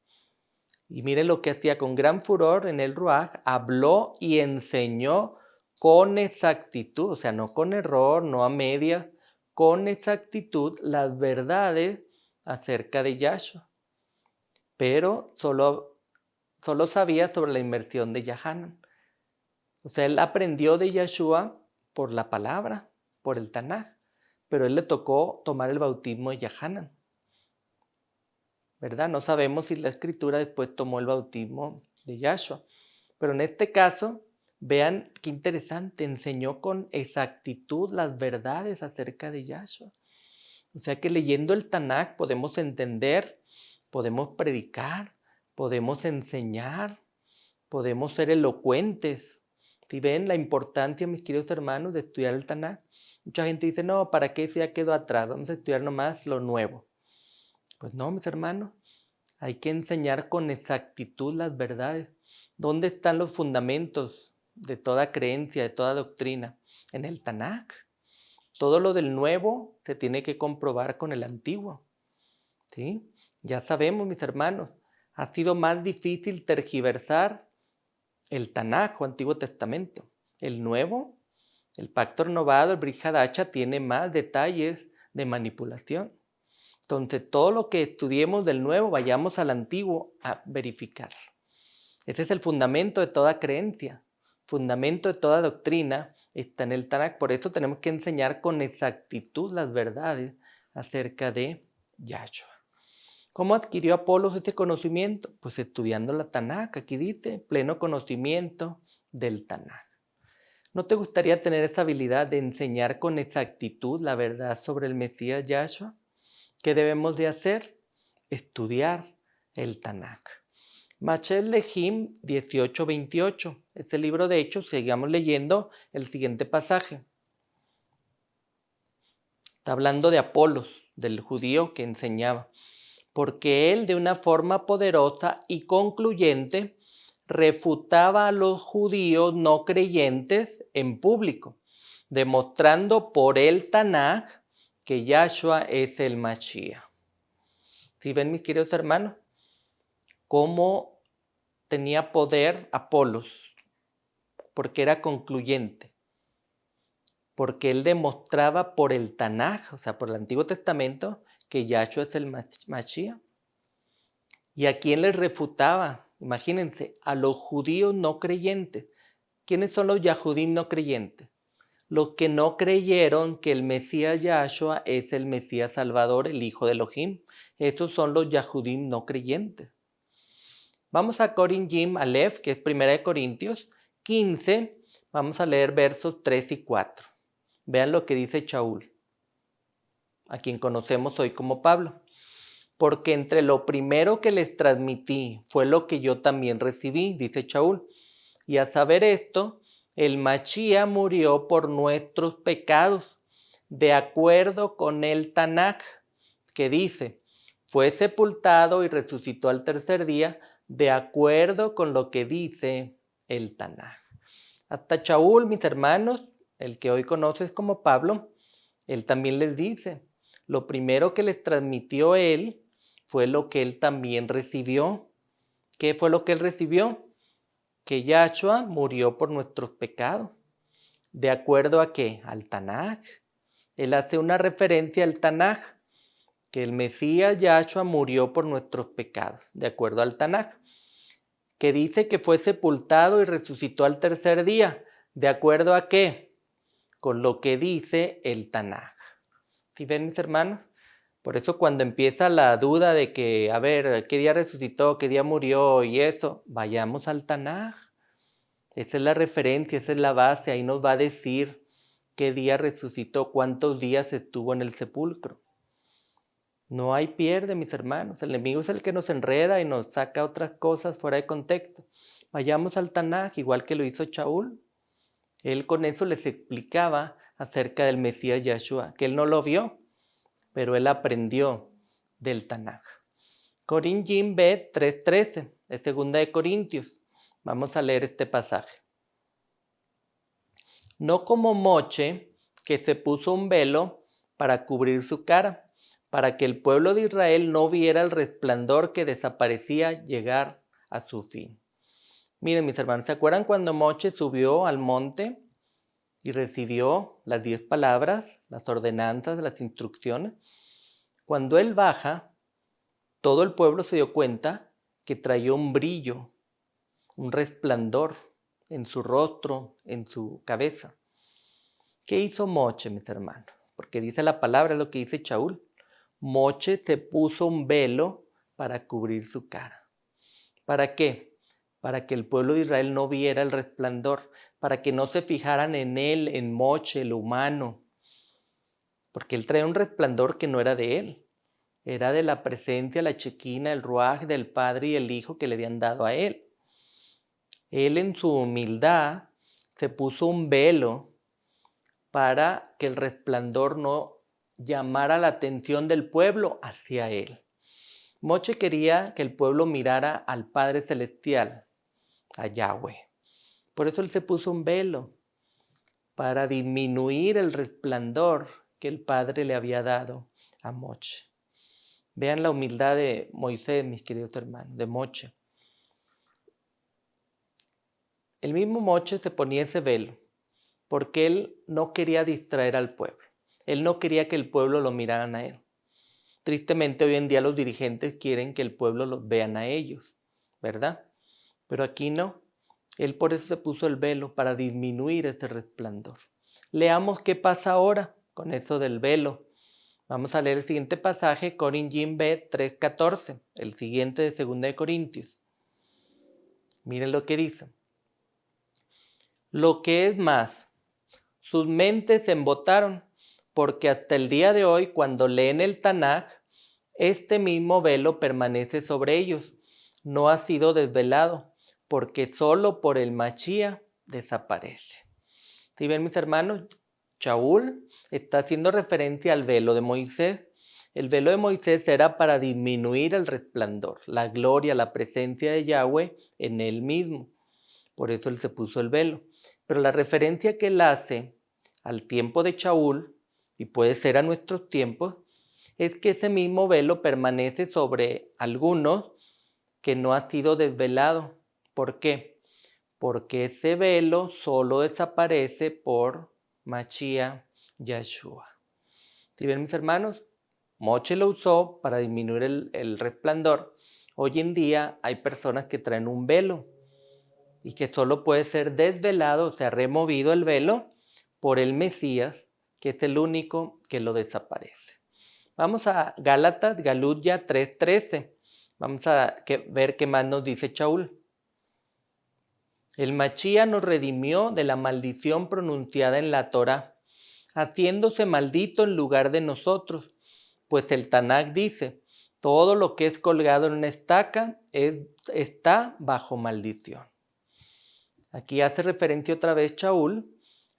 Y miren lo que hacía con gran furor en el Ruaj, habló y enseñó con exactitud, o sea, no con error, no a medias, con exactitud las verdades acerca de Yahshua. Pero solo sabía sobre la inmersión de Yahanan. O sea, él aprendió de Yahshua por la palabra, por el Tanaj, pero él le tocó tomar el bautismo de Yahanan. ¿Verdad? No sabemos si la escritura después tomó el bautismo de Yahshua. Pero en este caso, vean qué interesante, enseñó con exactitud las verdades acerca de Yahshua. O sea que leyendo el Tanaj podemos entender, podemos predicar, podemos enseñar, podemos ser elocuentes. Si ven la importancia, mis queridos hermanos, de estudiar el Tanaj. Mucha gente dice, no, ¿para qué? Si ya quedó atrás, vamos a estudiar nomás lo nuevo. Pues no, mis hermanos, hay que enseñar con exactitud las verdades. ¿Dónde están los fundamentos de toda creencia, de toda doctrina? En el Tanaj. Todo lo del nuevo se tiene que comprobar con el antiguo. ¿Sí? Ya sabemos, mis hermanos, ha sido más difícil tergiversar el Tanaj o Antiguo Testamento. El nuevo, el Pacto Renovado, el Brit Hadacha, tiene más detalles de manipulación. Entonces, todo lo que estudiemos del nuevo, vayamos al antiguo a verificar. Ese es el fundamento de toda creencia, fundamento de toda doctrina, está en el Tanaj. Por eso tenemos que enseñar con exactitud las verdades acerca de Yahshua. ¿Cómo adquirió Apolos este conocimiento? Pues estudiando la Tanaj. Aquí dice, pleno conocimiento del Tanaj. ¿No te gustaría tener esa habilidad de enseñar con exactitud la verdad sobre el Mesías Yahshua? ¿Qué debemos de hacer? Estudiar el Tanaj. Machel Lehim 18:28. Este libro de Hechos, sigamos leyendo el siguiente pasaje. Está hablando de Apolos, del judío que enseñaba. Porque él de una forma poderosa y concluyente refutaba a los judíos no creyentes en público, demostrando por el Tanaj que Yahshua es el Mashiach. ¿Sí ven, mis queridos hermanos? Cómo tenía poder Apolos, porque era concluyente, porque él demostraba por el Tanaj, o sea, por el Antiguo Testamento, que Yahshua es el Mashiach. ¿Y a quién les refutaba? Imagínense, a los judíos no creyentes. ¿Quiénes son los Yahudim no creyentes? Los que no creyeron que el Mesías Yahshua es el Mesías Salvador, el Hijo de Elohim. Estos son los Yahudim no creyentes. Vamos a Corin Jim Aleph, que es 1 Corintios 15. Vamos a leer versos 3 y 4. Vean lo que dice Shaul, a quien conocemos hoy como Pablo. Porque entre lo primero que les transmití fue lo que yo también recibí, dice Shaul. Y a saber esto, el Mashiach murió por nuestros pecados, de acuerdo con el Tanaj, que dice, fue sepultado y resucitó al tercer día, de acuerdo con lo que dice el Tanaj. Hasta Shaul, mis hermanos, el que hoy conoces como Pablo, él también les dice, lo primero que les transmitió él fue lo que él también recibió. ¿Qué fue lo que él recibió? Que Yahshua murió por nuestros pecados. ¿De acuerdo a qué? Al Tanaj. Él hace una referencia al Tanaj, que el Mesías Yahshua murió por nuestros pecados, de acuerdo al Tanaj. Que dice que fue sepultado y resucitó al tercer día. ¿De acuerdo a qué? Con lo que dice el Tanaj. ¿Sí ven, mis hermanos? Por eso cuando empieza la duda de que, a ver, ¿qué día resucitó? ¿Qué día murió? Y eso, vayamos al Tanaj. Esa es la referencia, esa es la base. Ahí nos va a decir qué día resucitó, cuántos días estuvo en el sepulcro. No hay pierde, mis hermanos. El enemigo es el que nos enreda y nos saca otras cosas fuera de contexto. Vayamos al Tanaj, igual que lo hizo Shaul. Él con eso les explicaba acerca del Mesías Yahshua, que él no lo vio, pero él aprendió del Tanaj. Corin Jim Bet 3:13, es 2 de Corintios. Vamos a leer este pasaje. No como Moche, que se puso un velo para cubrir su cara, para que el pueblo de Israel no viera el resplandor que desaparecía llegar a su fin. Miren, mis hermanos, ¿se acuerdan cuando Moche subió al monte y recibió las 10 palabras, las ordenanzas, las instrucciones? Cuando él baja, todo el pueblo se dio cuenta que traía un brillo, un resplandor en su rostro, en su cabeza. ¿Qué hizo Moche, mis hermanos? Porque dice la palabra, lo que dice Shaul. Moche se puso un velo para cubrir su cara. ¿Para qué? Para que el pueblo de Israel no viera el resplandor, para que no se fijaran en él, en Moche, el humano. Porque él traía un resplandor que no era de él. Era de la presencia, la chequina, el ruaj del Padre y el Hijo que le habían dado a él. Él en su humildad se puso un velo para que el resplandor no llamara la atención del pueblo hacia él. Moche quería que el pueblo mirara al Padre Celestial, a Yahweh. Por eso él se puso un velo, para disminuir el resplandor que el Padre le había dado a Moche. Vean la humildad de Moisés, mis queridos hermanos, de Moche. El mismo Moche se ponía ese velo porque él no quería distraer al pueblo. Él no quería que el pueblo lo miraran a él. Tristemente hoy en día los dirigentes quieren que el pueblo los vean a ellos, ¿verdad? Pero aquí no. Él por eso se puso el velo, para disminuir ese resplandor. Leamos qué pasa ahora con eso del velo. Vamos a leer el siguiente pasaje, Corintios B 3:14, el siguiente de 2 de Corintios. Miren lo que dice. Lo que es más, sus mentes se embotaron, porque hasta el día de hoy, cuando leen el Tanaj, este mismo velo permanece sobre ellos. No ha sido desvelado, porque solo por el Machía desaparece. ¿Sí ven, mis hermanos? Shaul está haciendo referencia al velo de Moisés. El velo de Moisés era para disminuir el resplandor, la gloria, la presencia de Yahweh en él mismo. Por eso él se puso el velo. Pero la referencia que él hace al tiempo de Shaul, y puede ser a nuestros tiempos, es que ese mismo velo permanece sobre algunos que no ha sido desvelado. ¿Por qué? Porque ese velo solo desaparece por Mashiach Yeshua. ¿Sí ven, mis hermanos? Moche lo usó para disminuir el resplandor. Hoy en día hay personas que traen un velo y que solo puede ser desvelado, o sea, removido el velo por el Mesías, que es el único que lo desaparece. Vamos a Gálatas, Galuya 3:13. Vamos a ver qué más nos dice Shaul. El Machía nos redimió de la maldición pronunciada en la Torá, haciéndose maldito en lugar de nosotros, pues el Tanakh dice, todo lo que es colgado en una estaca está bajo maldición. Aquí hace referencia otra vez Shaul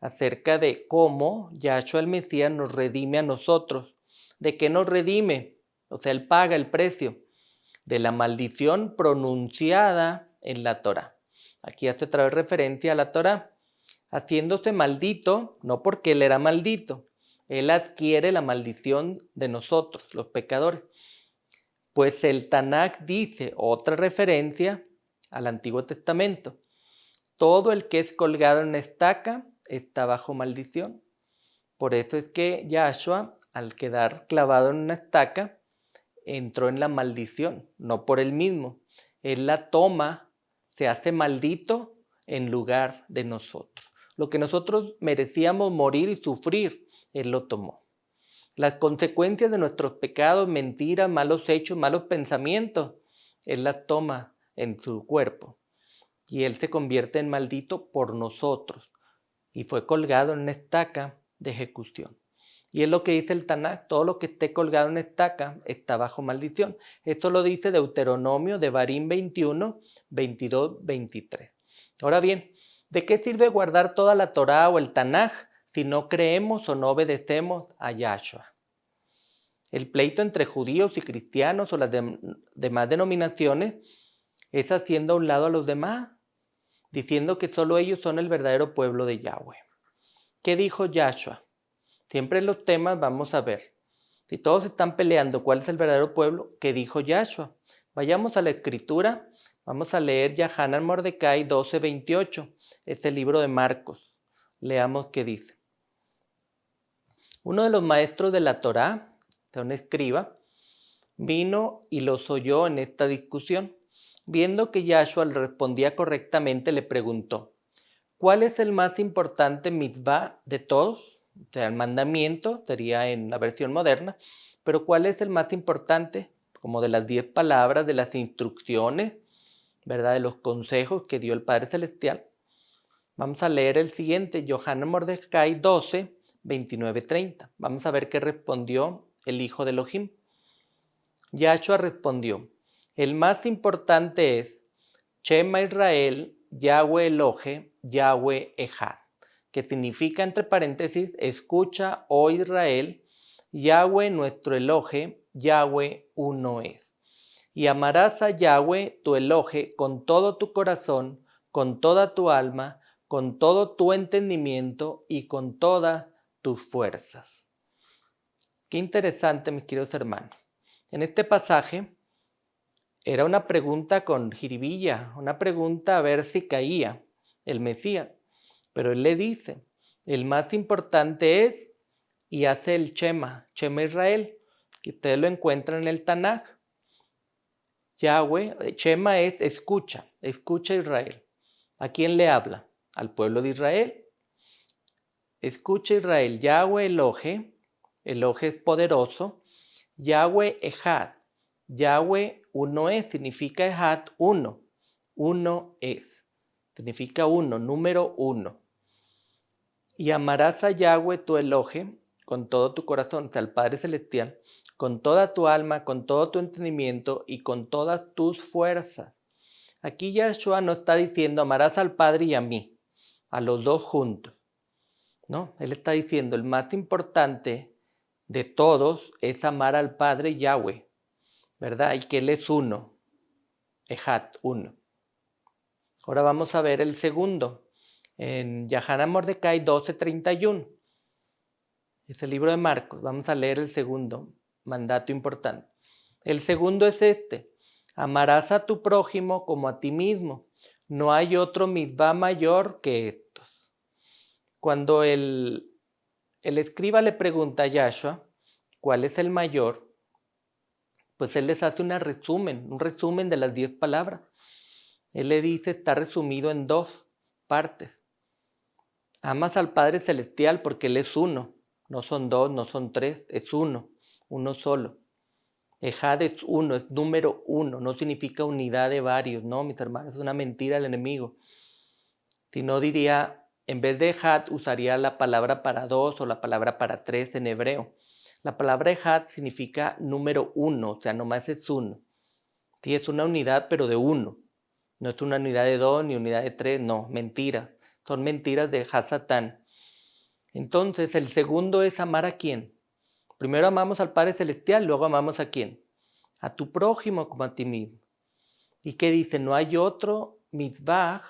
acerca de cómo Yahshua el Mesías nos redime a nosotros. ¿De qué nos redime? O sea, él paga el precio de la maldición pronunciada en la Torá. Aquí hace otra vez referencia a la Torá, haciéndose maldito, no porque él era maldito, él adquiere la maldición de nosotros, los pecadores. Pues el Tanakh dice, otra referencia al Antiguo Testamento, todo el que es colgado en una estaca está bajo maldición. Por eso es que Yahshua, al quedar clavado en una estaca, entró en la maldición, no por él mismo. Él la toma, se hace maldito en lugar de nosotros. Lo que nosotros merecíamos morir y sufrir, él lo tomó. Las consecuencias de nuestros pecados, mentiras, malos hechos, malos pensamientos, él las toma en su cuerpo. Y él se convierte en maldito por nosotros. Y fue colgado en una estaca de ejecución. Y es lo que dice el Tanakh, todo lo que esté colgado en una estaca está bajo maldición. Esto lo dice Deuteronomio de Barín 21, 22, 23. Ahora bien, ¿de qué sirve guardar toda la Torá o el Tanakh si no creemos o no obedecemos a Yahshua? El pleito entre judíos y cristianos o las demás denominaciones es haciendo a un lado a los demás. diciendo que solo ellos son el verdadero pueblo de Yahweh. ¿Qué dijo Yahshua? Siempre en los temas vamos a ver. Si todos están peleando cuál es el verdadero pueblo, ¿qué dijo Yahshua? Vayamos a la escritura, vamos a leer Yahanan Mordecai 12:28, este libro de Marcos. Leamos qué dice. Uno de los maestros de la Torá, un escriba, vino y los oyó en esta discusión. Viendo que Yahshua le respondía correctamente, le preguntó, ¿cuál es el más importante mitzvah de todos? O sea, el mandamiento sería en la versión moderna, pero ¿cuál es el más importante? Como de las 10 palabras, de las instrucciones, ¿verdad? De los consejos que dio el Padre Celestial. Vamos a leer el siguiente, Yohanan Mordecai 12, 29, 30. Vamos a ver qué respondió el hijo de Elohim. Yahshua respondió, el más importante es Shema Israel, Yahweh Elohe, Yahweh Echad, que significa, entre paréntesis, escucha, oh Israel, Yahweh nuestro Elohe, Yahweh uno es. Y amarás a Yahweh tu Elohe con todo tu corazón, con toda tu alma, con todo tu entendimiento y con todas tus fuerzas. Qué interesante, mis queridos hermanos. En este pasaje era una pregunta con jiribilla, una pregunta a ver si caía el Mesías. Pero él le dice, el más importante es, y hace el Shema Israel, que ustedes lo encuentran en el Tanaj. Yahweh, Shema es escucha Israel. ¿A quién le habla? Al pueblo de Israel. Escucha Israel, Yahweh Elohe es poderoso, Yahweh Echad, Yahweh uno es, significa Echad uno es, significa uno, número uno. Y amarás a Yahweh tu Elohe con todo tu corazón, o sea, al Padre Celestial, con toda tu alma, con todo tu entendimiento y con todas tus fuerzas. Aquí Yahshua no está diciendo amarás al Padre y a mí, a los dos juntos. No, él está diciendo el más importante de todos es amar al Padre Yahweh, ¿verdad? Y que Él es uno, Echad, uno. Ahora vamos a ver el segundo, en Yahanan Mordecai 12:31. Es el libro de Marcos, vamos a leer el segundo mandato importante. El segundo es este, amarás a tu prójimo como a ti mismo. No hay otro mitzvah mayor que estos. Cuando el escriba le pregunta a Yahshua cuál es el mayor, pues él les hace un resumen de las 10 palabras. Él le dice, está resumido en 2 partes. Amas al Padre Celestial porque Él es uno, no son 2, no son 3, es uno solo. Ejad es uno, es número 1, no significa unidad de varios, no, mis hermanos, es una mentira del enemigo. Si no diría, en vez de Ejad usaría la palabra para 2 o la palabra para 3 en hebreo. La palabra Ejad significa número 1, o sea, nomás es uno. Sí, es una unidad, pero de 1. No es una unidad de 2 ni unidad de 3, no, mentiras. Son mentiras de Hasatán. Entonces, el segundo es amar a quién. Primero amamos al Padre Celestial, luego amamos a quién. A tu prójimo como a ti mismo. ¿Y qué dice? No hay otro mitzvah,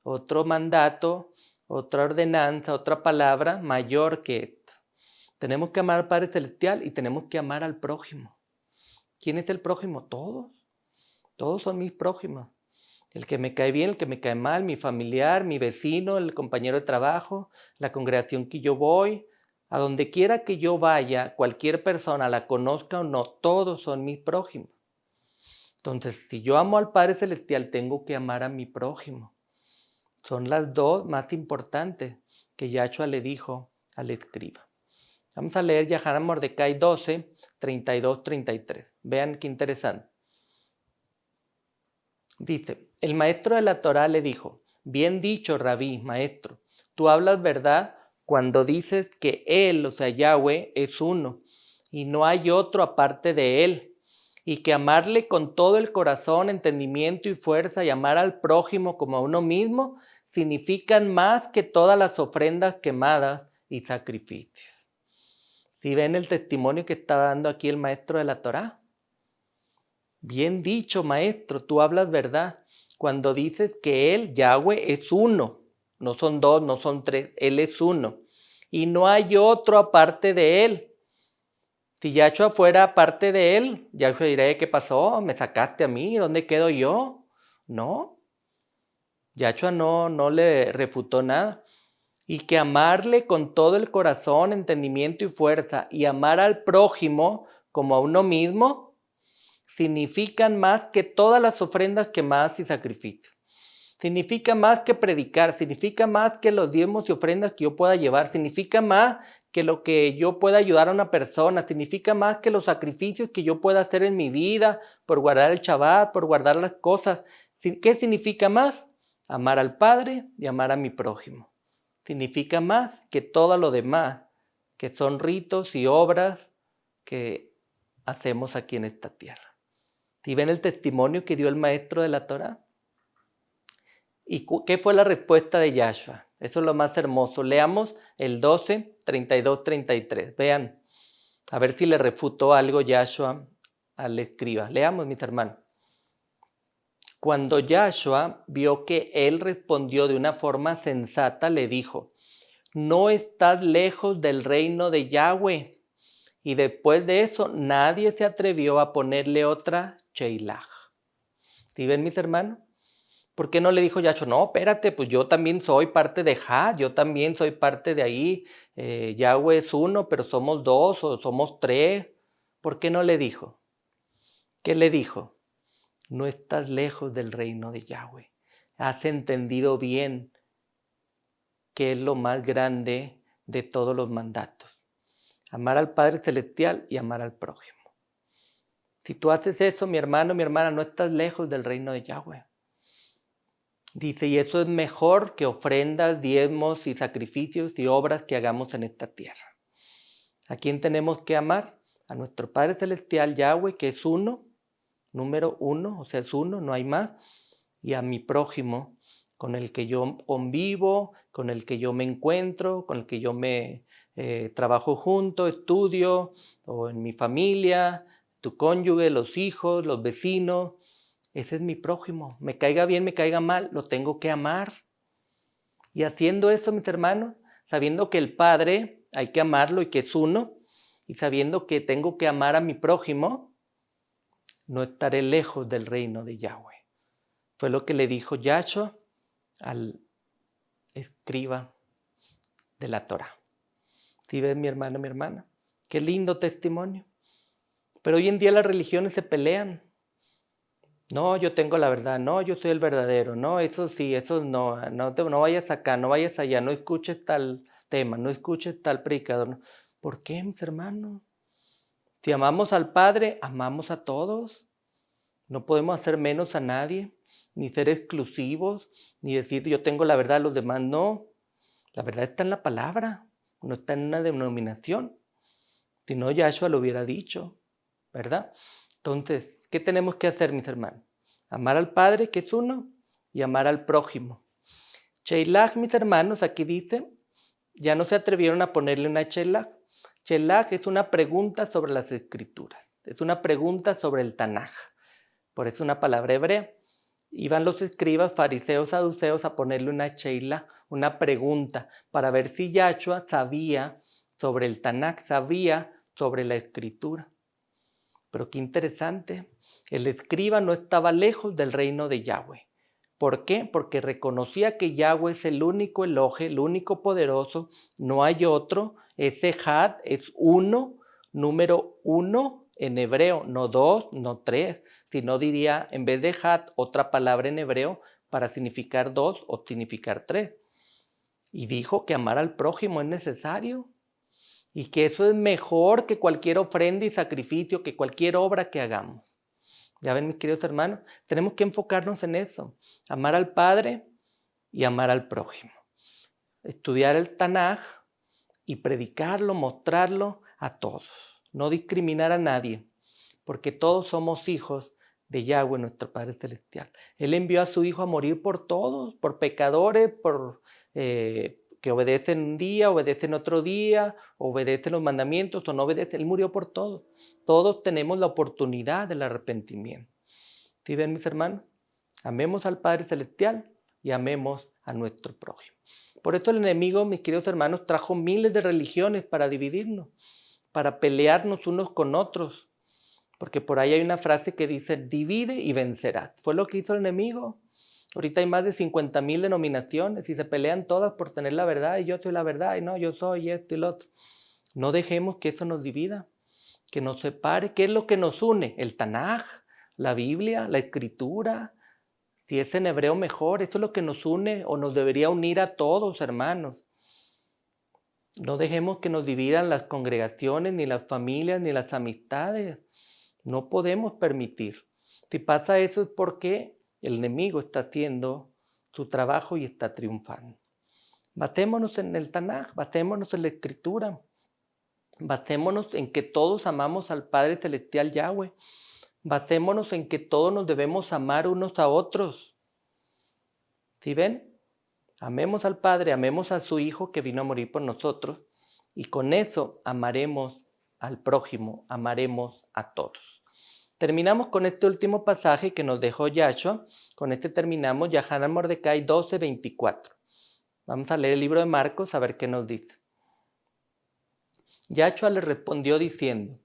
otro mandato, otra ordenanza, otra palabra mayor que esto. Tenemos que amar al Padre Celestial y tenemos que amar al prójimo. ¿Quién es el prójimo? Todos. Todos son mis prójimos. El que me cae bien, el que me cae mal, mi familiar, mi vecino, el compañero de trabajo, la congregación que yo voy, a donde quiera que yo vaya, cualquier persona, la conozca o no, todos son mis prójimos. Entonces, si yo amo al Padre Celestial, tengo que amar a mi prójimo. Son las 2 más importantes que Yahshua le dijo al escriba. Vamos a leer Yahanan Mordecai 12, 32, 33. Vean qué interesante. Dice, el maestro de la Torá le dijo, bien dicho, Rabí, maestro, tú hablas verdad cuando dices que Él, o sea, Yahweh, es uno y no hay otro aparte de Él, y que amarle con todo el corazón, entendimiento y fuerza y amar al prójimo como a uno mismo significan más que todas las ofrendas quemadas y sacrificios. ¿Sí ven el testimonio que está dando aquí el maestro de la Torá? Bien dicho, maestro, tú hablas verdad cuando dices que Él, Yahweh, es uno. No son dos, no son tres, Él es uno. Y no hay otro aparte de Él. Si Yahshua fuera aparte de Él, Yahshua diría, ¿qué pasó? ¿Me sacaste a mí? ¿Dónde quedo yo? No. Yahshua no le refutó nada. Y que amarle con todo el corazón, entendimiento y fuerza, y amar al prójimo como a uno mismo, significan más que todas las ofrendas quemadas y sacrificios. Significa más que predicar, significa más que los diezmos y ofrendas que yo pueda llevar, significa más que lo que yo pueda ayudar a una persona, significa más que los sacrificios que yo pueda hacer en mi vida por guardar el Shabbat, por guardar las cosas. ¿Qué significa más? Amar al Padre y amar a mi prójimo. Significa más que todo lo demás, que son ritos y obras que hacemos aquí en esta tierra. ¿Sí ven el testimonio que dio el maestro de la Torá? ¿Y qué fue la respuesta de Yahshua? Eso es lo más hermoso. Leamos el 12, 32, 33. Vean, a ver si le refutó algo Yahshua al escriba. Leamos, mis hermanos. Cuando Yahshua vio que él respondió de una forma sensata, le dijo, no estás lejos del reino de Yahweh. Y después de eso, nadie se atrevió a ponerle otra Sheilach. ¿Sí ven, mis hermanos? ¿Por qué no le dijo Yahshua? No, espérate, pues yo también soy parte de Had, yo también soy parte de ahí. Yahweh es uno, pero somos dos o somos tres. ¿Por qué no le dijo? ¿Qué le dijo? No estás lejos del reino de Yahweh. Has entendido bien qué es lo más grande de todos los mandatos. Amar al Padre Celestial y amar al prójimo. Si tú haces eso, mi hermano, mi hermana, no estás lejos del reino de Yahweh. Dice, y eso es mejor que ofrendas, diezmos y sacrificios y obras que hagamos en esta tierra. ¿A quién tenemos que amar? A nuestro Padre Celestial, Yahweh, que es uno, número uno, o sea, es uno, no hay más. Y a mi prójimo, con el que yo convivo, con el que yo me encuentro, con el que yo me trabajo junto, estudio, o en mi familia, tu cónyuge, los hijos, los vecinos. Ese es mi prójimo. Me caiga bien, me caiga mal, lo tengo que amar. Y haciendo eso, mis hermanos, sabiendo que el Padre hay que amarlo y que es uno, y sabiendo que tengo que amar a mi prójimo, no estaré lejos del reino de Yahweh. Fue lo que le dijo Yahshua al escriba de la Torá. ¿Sí ves, mi hermano, mi hermana? Qué lindo testimonio. Pero hoy en día las religiones se pelean. No, yo tengo la verdad, no, yo soy el verdadero, no, eso sí, eso no vayas acá, no vayas allá, no escuches tal tema, no escuches tal predicador. ¿Por qué, mis hermanos? Si amamos al Padre, amamos a todos. No podemos hacer menos a nadie, ni ser exclusivos, ni decir yo tengo la verdad, los demás no. La verdad está en la palabra, no está en una denominación. Si no, Yahshua lo hubiera dicho, ¿verdad? Entonces, ¿qué tenemos que hacer, mis hermanos? Amar al Padre, que es uno, y amar al prójimo. Sheilach, mis hermanos, aquí dice, ya no se atrevieron a ponerle una Sheilach. Sheilach es una pregunta sobre las Escrituras, es una pregunta sobre el Tanaj, por eso es una palabra hebrea. Iban los escribas, fariseos, saduceos a ponerle una Sheilach, una pregunta, para ver si Yahshua sabía sobre el Tanaj, sabía sobre la Escritura. Pero qué interesante, el escriba no estaba lejos del reino de Yahweh. ¿Por qué? Porque reconocía que Yahweh es el único Elohe, el único poderoso, no hay otro, ese Had es uno, número uno en hebreo, no dos, no tres, sino diría en vez de Had otra palabra en hebreo para significar dos o significar tres. Y dijo que amar al prójimo es necesario. Y que eso es mejor que cualquier ofrenda y sacrificio, que cualquier obra que hagamos. Ya ven, mis queridos hermanos, tenemos que enfocarnos en eso. Amar al Padre y amar al prójimo. Estudiar el Tanaj y predicarlo, mostrarlo a todos. No discriminar a nadie, porque todos somos hijos de Yahweh, nuestro Padre Celestial. Él envió a su Hijo a morir por todos, por pecadores, por que obedecen un día, obedecen otro día, obedecen los mandamientos o no obedecen. Él murió por todos. Todos tenemos la oportunidad del arrepentimiento. ¿Sí ven, mis hermanos? Amemos al Padre Celestial y amemos a nuestro prójimo. Por eso el enemigo, mis queridos hermanos, trajo miles de religiones para dividirnos, para pelearnos unos con otros. Porque por ahí hay una frase que dice, divide y vencerás. Fue lo que hizo el enemigo. Ahorita hay más de 50,000 denominaciones y se pelean todas por tener la verdad y yo soy la verdad y no, yo soy esto y lo otro. No dejemos que eso nos divida, que nos separe. ¿Qué es lo que nos une? El Tanaj, la Biblia, la Escritura. Si es en hebreo mejor, eso es lo que nos une o nos debería unir a todos, hermanos. No dejemos que nos dividan las congregaciones, ni las familias, ni las amistades. No podemos permitir. Si pasa eso es porque el enemigo está haciendo su trabajo y está triunfando. Basémonos en el Tanaj, basémonos en la Escritura, basémonos en que todos amamos al Padre Celestial Yahweh, basémonos en que todos nos debemos amar unos a otros. ¿Sí ven? Amemos al Padre, amemos a su Hijo que vino a morir por nosotros y con eso amaremos al prójimo, amaremos a todos. Terminamos con este último pasaje que nos dejó Yahshua. Con este terminamos Yahanan Mordecai 12:24. Vamos a leer el libro de Marcos a ver qué nos dice. Yahshua le respondió diciendo,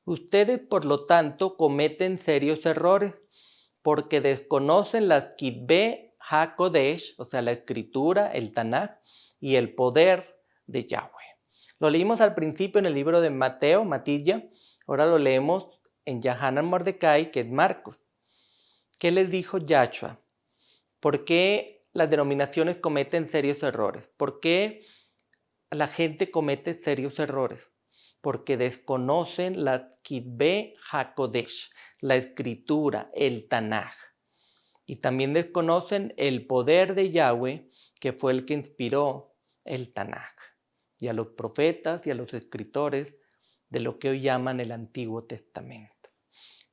ustedes por lo tanto cometen serios errores porque desconocen la Kitbe HaKodesh, o sea la escritura, el Tanaj y el poder de Yahweh. Lo leímos al principio en el libro de Matilla, ahora lo leemos en Yahanan Mordecai, que es Marcos. ¿Qué les dijo Yahshua? ¿Por qué las denominaciones cometen serios errores? ¿Por qué la gente comete serios errores? Porque desconocen la Kitbe HaKodesh, la escritura, el Tanaj. Y también desconocen el poder de Yahweh, que fue el que inspiró el Tanaj. Y a los profetas y a los escritores de lo que hoy llaman el Antiguo Testamento.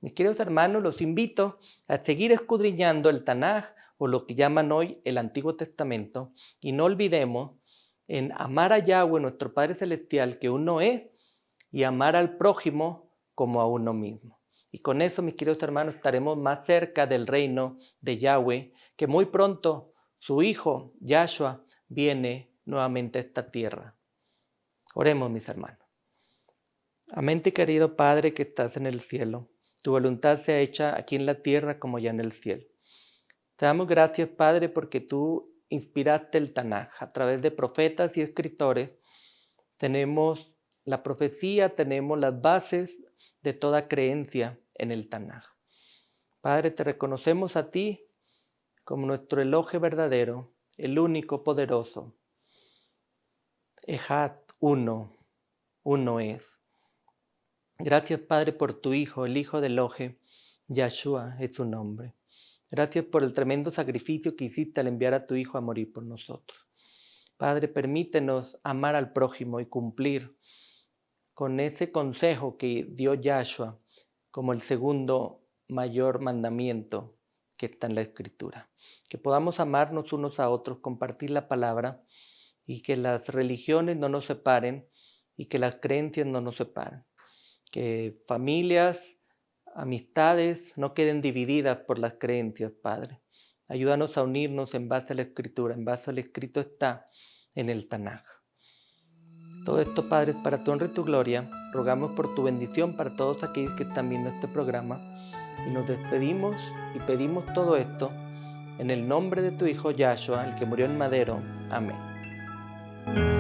Mis queridos hermanos, los invito a seguir escudriñando el Tanaj o lo que llaman hoy el Antiguo Testamento y no olvidemos en amar a Yahweh, nuestro Padre Celestial, que uno es, y amar al prójimo como a uno mismo. Y con eso, mis queridos hermanos, estaremos más cerca del reino de Yahweh, que muy pronto su Hijo, Yahshua, viene nuevamente a esta tierra. Oremos, mis hermanos. Amén, querido Padre que estás en el cielo. Tu voluntad sea hecha aquí en la tierra como ya en el cielo. Te damos gracias, Padre, porque tú inspiraste el Tanaj. A través de profetas y escritores tenemos la profecía, tenemos las bases de toda creencia en el Tanaj. Padre, te reconocemos a ti como nuestro Elohe verdadero, el único poderoso. Ejad, uno es. Gracias, Padre, por tu Hijo, el Hijo del Elohe, Yahshua es su nombre. Gracias por el tremendo sacrificio que hiciste al enviar a tu Hijo a morir por nosotros. Padre, permítenos amar al prójimo y cumplir con ese consejo que dio Yahshua como el segundo mayor mandamiento que está en la Escritura. Que podamos amarnos unos a otros, compartir la palabra y que las religiones no nos separen y que las creencias no nos separen. Que familias, amistades no queden divididas por las creencias, Padre. Ayúdanos a unirnos en base a la Escritura, en base al escrito está en el Tanaj. Todo esto, Padre, es para tu honra y tu gloria. Rogamos por tu bendición para todos aquellos que están viendo este programa. Y nos despedimos y pedimos todo esto en el nombre de tu Hijo Yahshua, el que murió en madero. Amén.